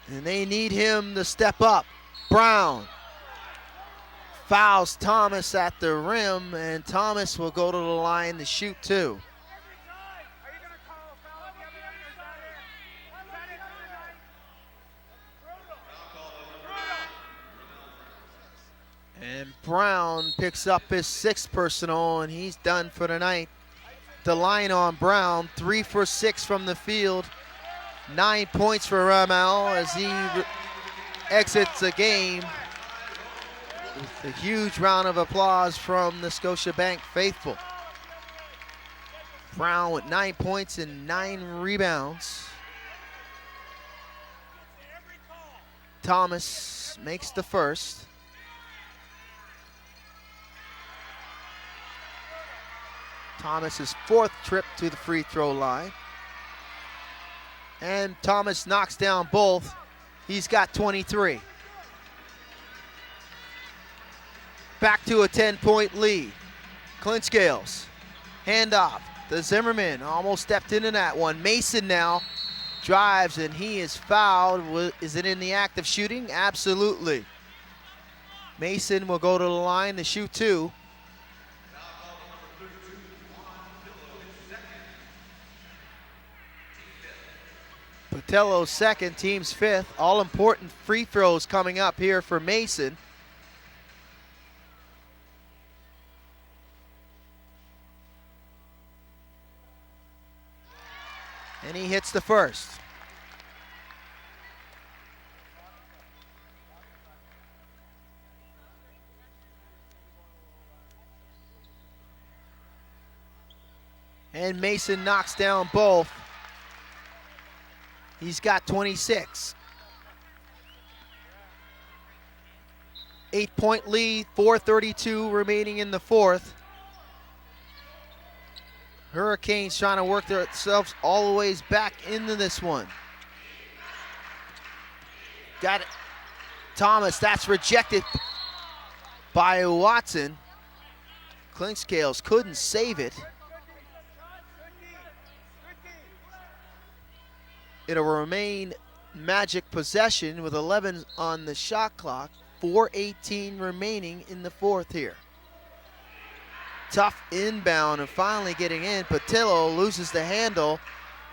And they need him to step up. Brown fouls Thomas at the rim, and Thomas will go to the line to shoot two. And Brown picks up his 6th personal, and he's done for the night. The line on Brown, 3 for 6 from the field. 9 points for Ramel as he exits the game. With a huge round of applause from the Scotiabank faithful. Brown with 9 points and 9 rebounds. Thomas makes the first. Thomas's 4th trip to the free throw line. And Thomas knocks down both. He's got 23. Back to a 10-point lead. Clint Scales, handoff to Zimmerman, almost stepped into that one. Mason now drives and he is fouled. Is it in the act of shooting? Absolutely. Mason will go to the line to shoot 2. Patello's 2nd, team's 5th. All important free throws coming up here for Mason. And he hits the first. And Mason knocks down both. He's got 26. 8-point lead, 4:32 remaining in the 4th. Hurricanes trying to work themselves all the ways back into this one. Got it. Thomas, that's rejected by Watson. Clint Scales couldn't save it. It'll remain Magic possession with 11 on the shot clock. 4:18 remaining in the 4th here. Tough inbound and finally getting in. Patillo loses the handle,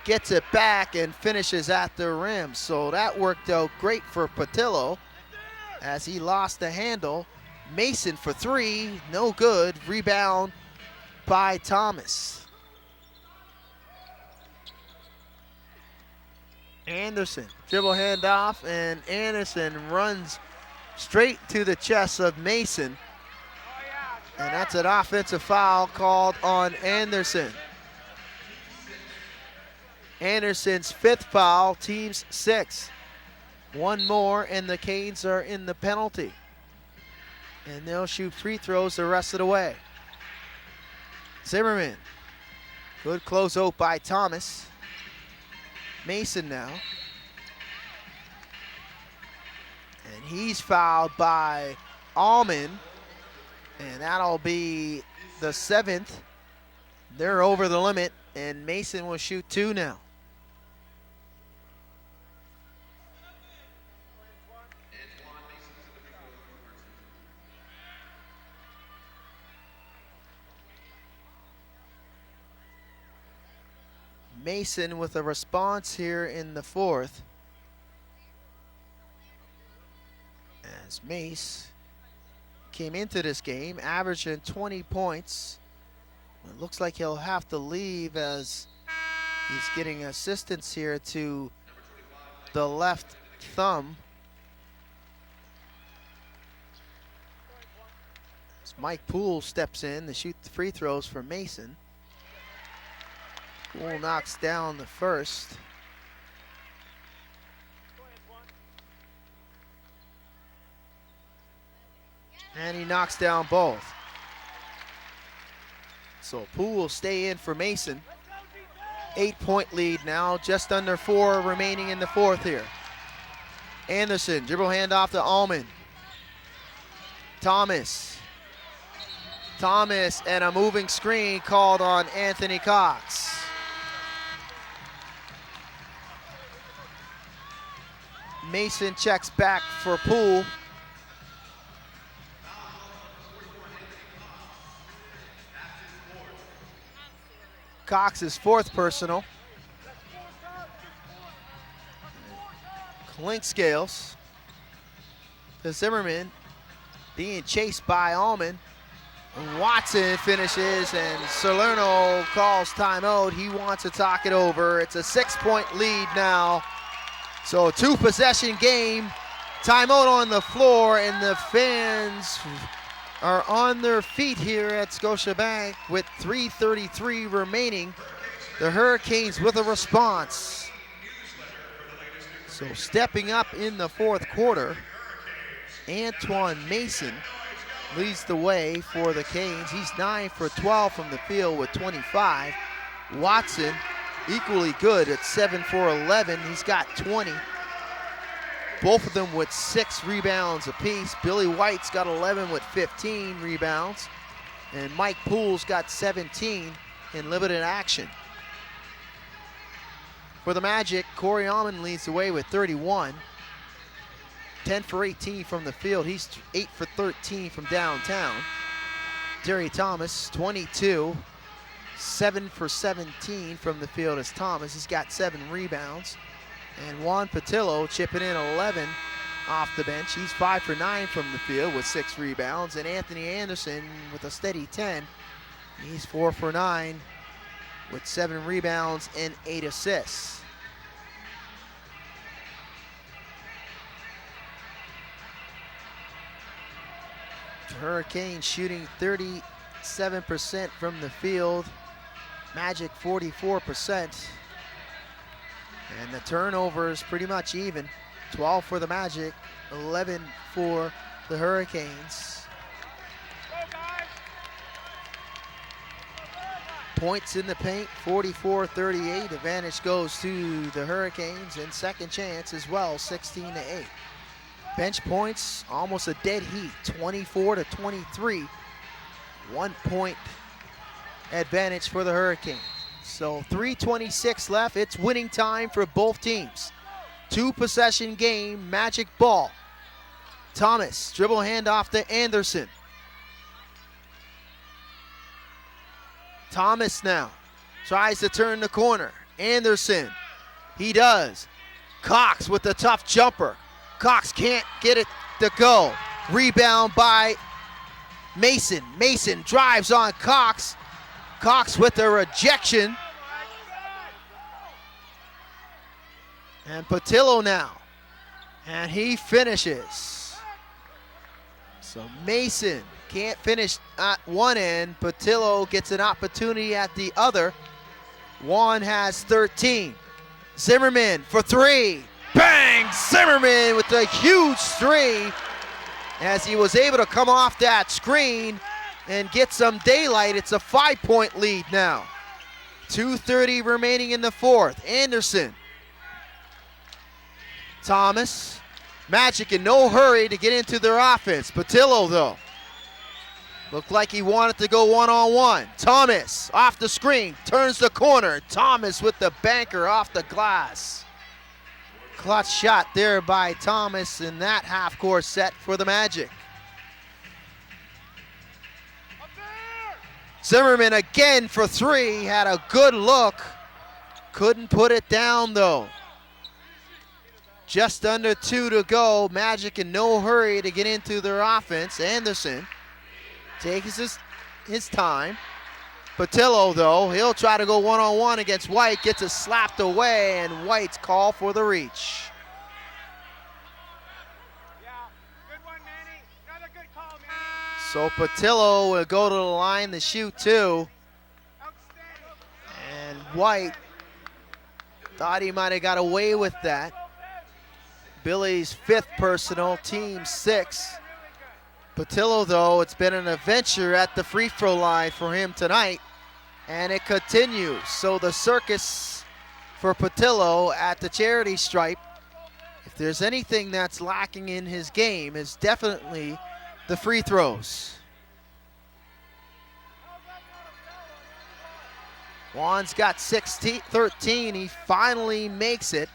gets it back and finishes at the rim. So that worked out great for Patillo as he lost the handle. Mason for 3, no good. Rebound by Thomas. Anderson, dribble handoff, and Anderson runs straight to the chest of Mason. And that's an offensive foul called on Anderson. Anderson's 5th foul, team's 6th. One more and the Canes are in the penalty. And they'll shoot free throws the rest of the way. Zimmerman, good closeout by Thomas. Mason now. And he's fouled by Allman. And that'll be the 7th. They're over the limit, and Mason will shoot 2 now. Mason with a response here in the 4th. As Mace came into this game averaging 20 points. It looks like he'll have to leave as he's getting assistance here to the left thumb. As Mike Poole steps in to shoot the free throws for Mason. Poole knocks down the first. And he knocks down both. So Poole will stay in for Mason. 8-point lead now, just under 4 remaining in the 4th here. Anderson, dribble handoff to Allman. Thomas and a moving screen called on Anthony Cox. Mason checks back for Poole. Cox's 4th personal. Clint Scales to Zimmerman, being chased by Allman. Watson finishes and Salerno calls timeout. He wants to talk it over. It's a 6-point lead now. So a 2-possession game. Timeout on the floor, and the fans are on their feet here at Scotiabank with 3:33 remaining. The Hurricanes with a response. So stepping up in the fourth quarter, Antoine Mason leads the way for the Canes. He's 9 for 12 from the field with 25. Watson, equally good at 7 for 11. He's got 20. Both of them with 6 rebounds apiece. Billy White's got 11 with 15 rebounds. And Mike Poole's got 17 in limited action. For the Magic, Corey Almond leads the way with 31. 10 for 18 from the field. He's 8 for 13 from downtown. Terry Thomas, 22. 7 for 17 from the field as Thomas. He's got 7 rebounds. And Juan Patillo chipping in 11 off the bench. He's 5 for 9 from the field with 6 rebounds. And Anthony Anderson with a steady 10. He's 4 for 9 with 7 rebounds and 8 assists. Hurricanes shooting 37% from the field. Magic 44%. And the turnovers pretty much even. 12 for the Magic, 11 for the Hurricanes. Points in the paint, 44-38. Advantage goes to the Hurricanes, and second chance as well, 16-8. Bench points, almost a dead heat, 24-23. 1 point advantage for the Hurricanes. So 3:26 left. It's winning time for both teams. 2-possession game, Magic ball. Thomas, dribble handoff to Anderson. Thomas now tries to turn the corner. Anderson, he does. Cox with the tough jumper. Cox can't get it to go. Rebound by Mason. Mason drives on Cox. Cox with a rejection. And Patillo now. And he finishes. So Mason can't finish at one end. Patillo gets an opportunity at the other. Juan has 13. Zimmerman for 3. Bang! Zimmerman with a huge 3 as he was able to come off that screen and get some daylight. It's a 5-point lead now. 2:30 remaining in the fourth. Anderson. Thomas. Magic in no hurry to get into their offense. Patillo, though, looked like he wanted to go one-on-one. Thomas off the screen, turns the corner. Thomas with the banker off the glass. Clutch shot there by Thomas in that half-court set for the Magic. Zimmerman again for 3, had a good look. Couldn't put it down though. Just under 2 to go. Magic in no hurry to get into their offense. Anderson takes his time. Patillo though, he'll try to go one-on-one against White, gets it slapped away, and White's call for the reach. So Patillo will go to the line to shoot 2. And White thought he might have got away with that. Billy's 5th personal, team 6. Patillo, though, it's been an adventure at the free throw line for him tonight, and it continues. So the circus for Patillo at the charity stripe, if there's anything that's lacking in his game, is definitely the free throws. Juan's got 13. He finally makes it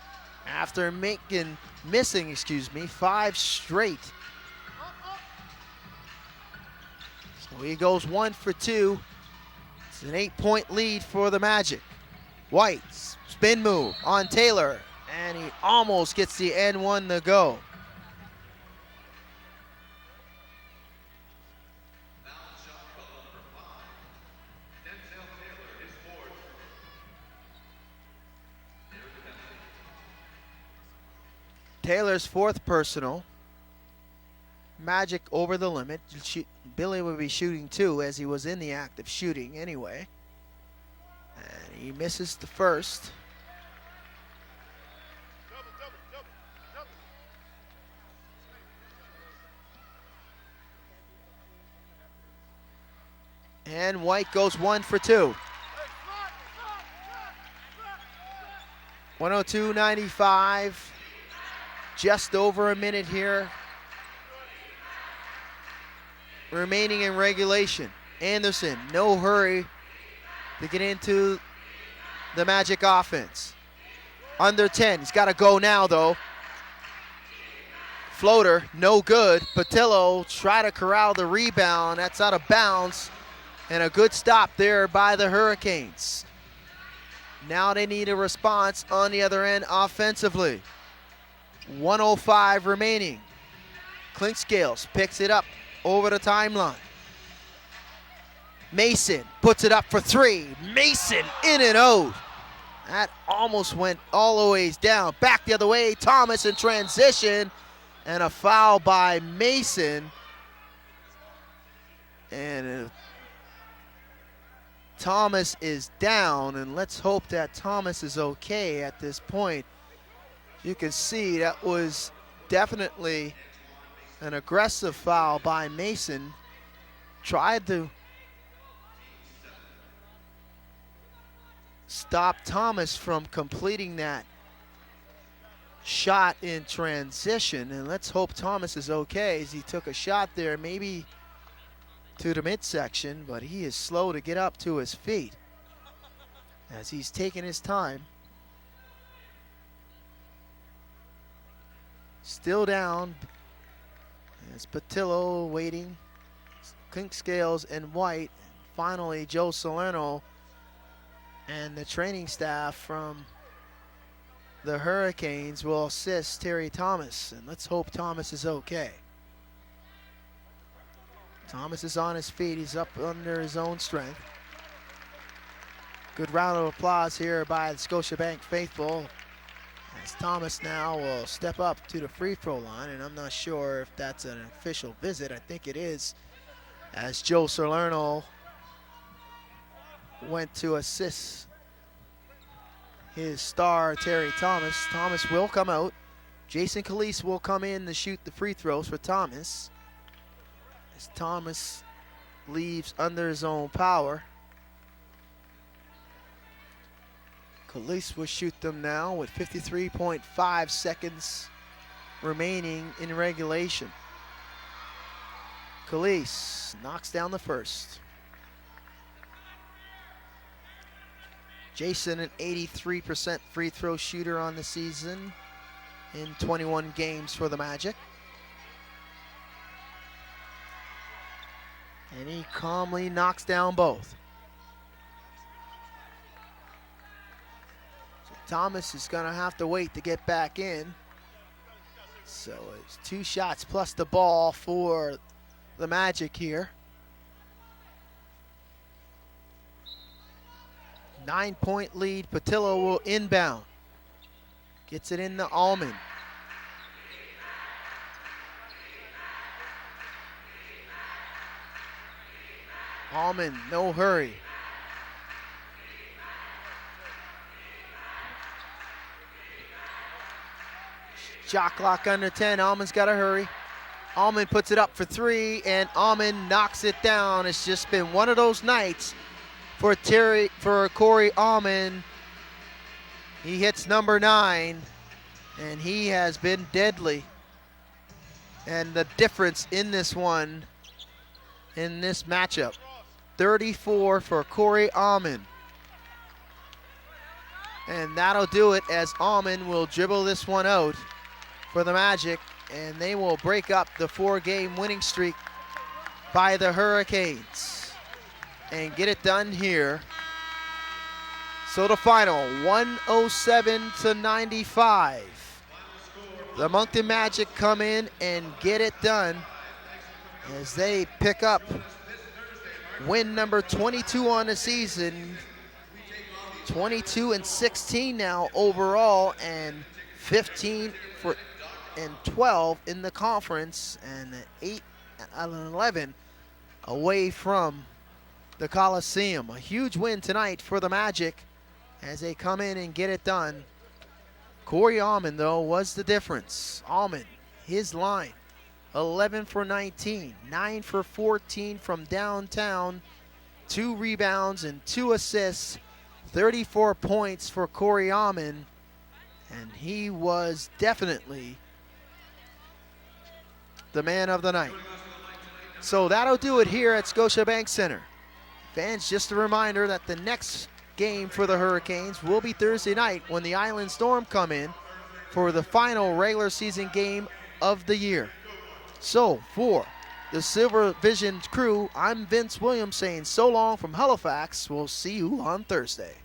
after missing 5 straight. So he goes 1 for 2. It's an 8-point lead for the Magic. White, spin move on Taylor, and he almost gets the N1 to go. Taylor's 4th personal. Magic over the limit. Billy would be shooting 2 as he was in the act of shooting anyway. And he misses the first. And White goes 1 for 2. 102.95. Just over a minute here remaining in regulation. Anderson, no hurry to get into the Magic offense. Under 10, he's got to go now though. Floater, no good. Patillo try to corral the rebound. That's out of bounds. And a good stop there by the Hurricanes. Now they need a response on the other end offensively. 1:05 remaining. Clinkscales picks it up over the timeline. Mason puts it up for 3. Mason in and out. That almost went all the ways down. Back the other way. Thomas in transition. And a foul by Mason. And Thomas is down, and let's hope that Thomas is okay at this point. You can see that was definitely an aggressive foul by Mason. Tried to stop Thomas from completing that shot in transition, and let's hope Thomas is okay as he took a shot there, maybe to the midsection, but he is slow to get up to his feet as he's taking his time. Still down as Patillo waiting. Clinkscales and White. Finally, Joe Salerno and the training staff from the Hurricanes will assist Terry Thomas, and let's hope Thomas is okay. Thomas is on his feet. He's up under his own strength. Good round of applause here by the Scotiabank faithful as Thomas now will step up to the free throw line, and I'm not sure if that's an official visit. I think it is, as Joe Salerno went to assist his star Terry Thomas. Thomas will come out. Jason Calise will come in to shoot the free throws for Thomas, as Thomas leaves under his own power. Calise will shoot them now with 53.5 seconds remaining in regulation. Calise knocks down the first. Jason, an 83% free throw shooter on the season in 21 games for the Magic. And he calmly knocks down both. So Thomas is gonna have to wait to get back in. So it's 2 shots plus the ball for the Magic here. 9-point lead. Patillo will inbound. Gets it into Allman. Allman, no hurry. Shot clock under 10. Allman's got to hurry. Allman puts it up for 3, and Allman knocks it down. It's just been one of those nights for Corey Allman. He hits number 9, and he has been deadly. And the difference in this one, in this matchup, 34 for Corey Allman. And that'll do it, as Allman will dribble this one out for the Magic, and they will break up the 4-game winning streak by the Hurricanes and get it done here. So the final, 107-95. The Moncton Magic come in and get it done as they pick up win number 22 on the season. 22-16 now overall, and 15 8-12 in the conference and 8-11 away from the Coliseum. A huge win tonight for the Magic as they come in and get it done. Corey Almond, though, was the difference. Almond, his line, 11 for 19, 9 for 14 from downtown, 2 rebounds and 2 assists, 34 points for Corey Almond, and he was definitely the man of the night. So that'll do it here at Scotiabank Center. Fans, just a reminder that the next game for the Hurricanes will be Thursday night when the Island Storm come in for the final regular season game of the year. So for the Silver Vision crew, I'm Vince Williams saying so long from Halifax. We'll see you on Thursday.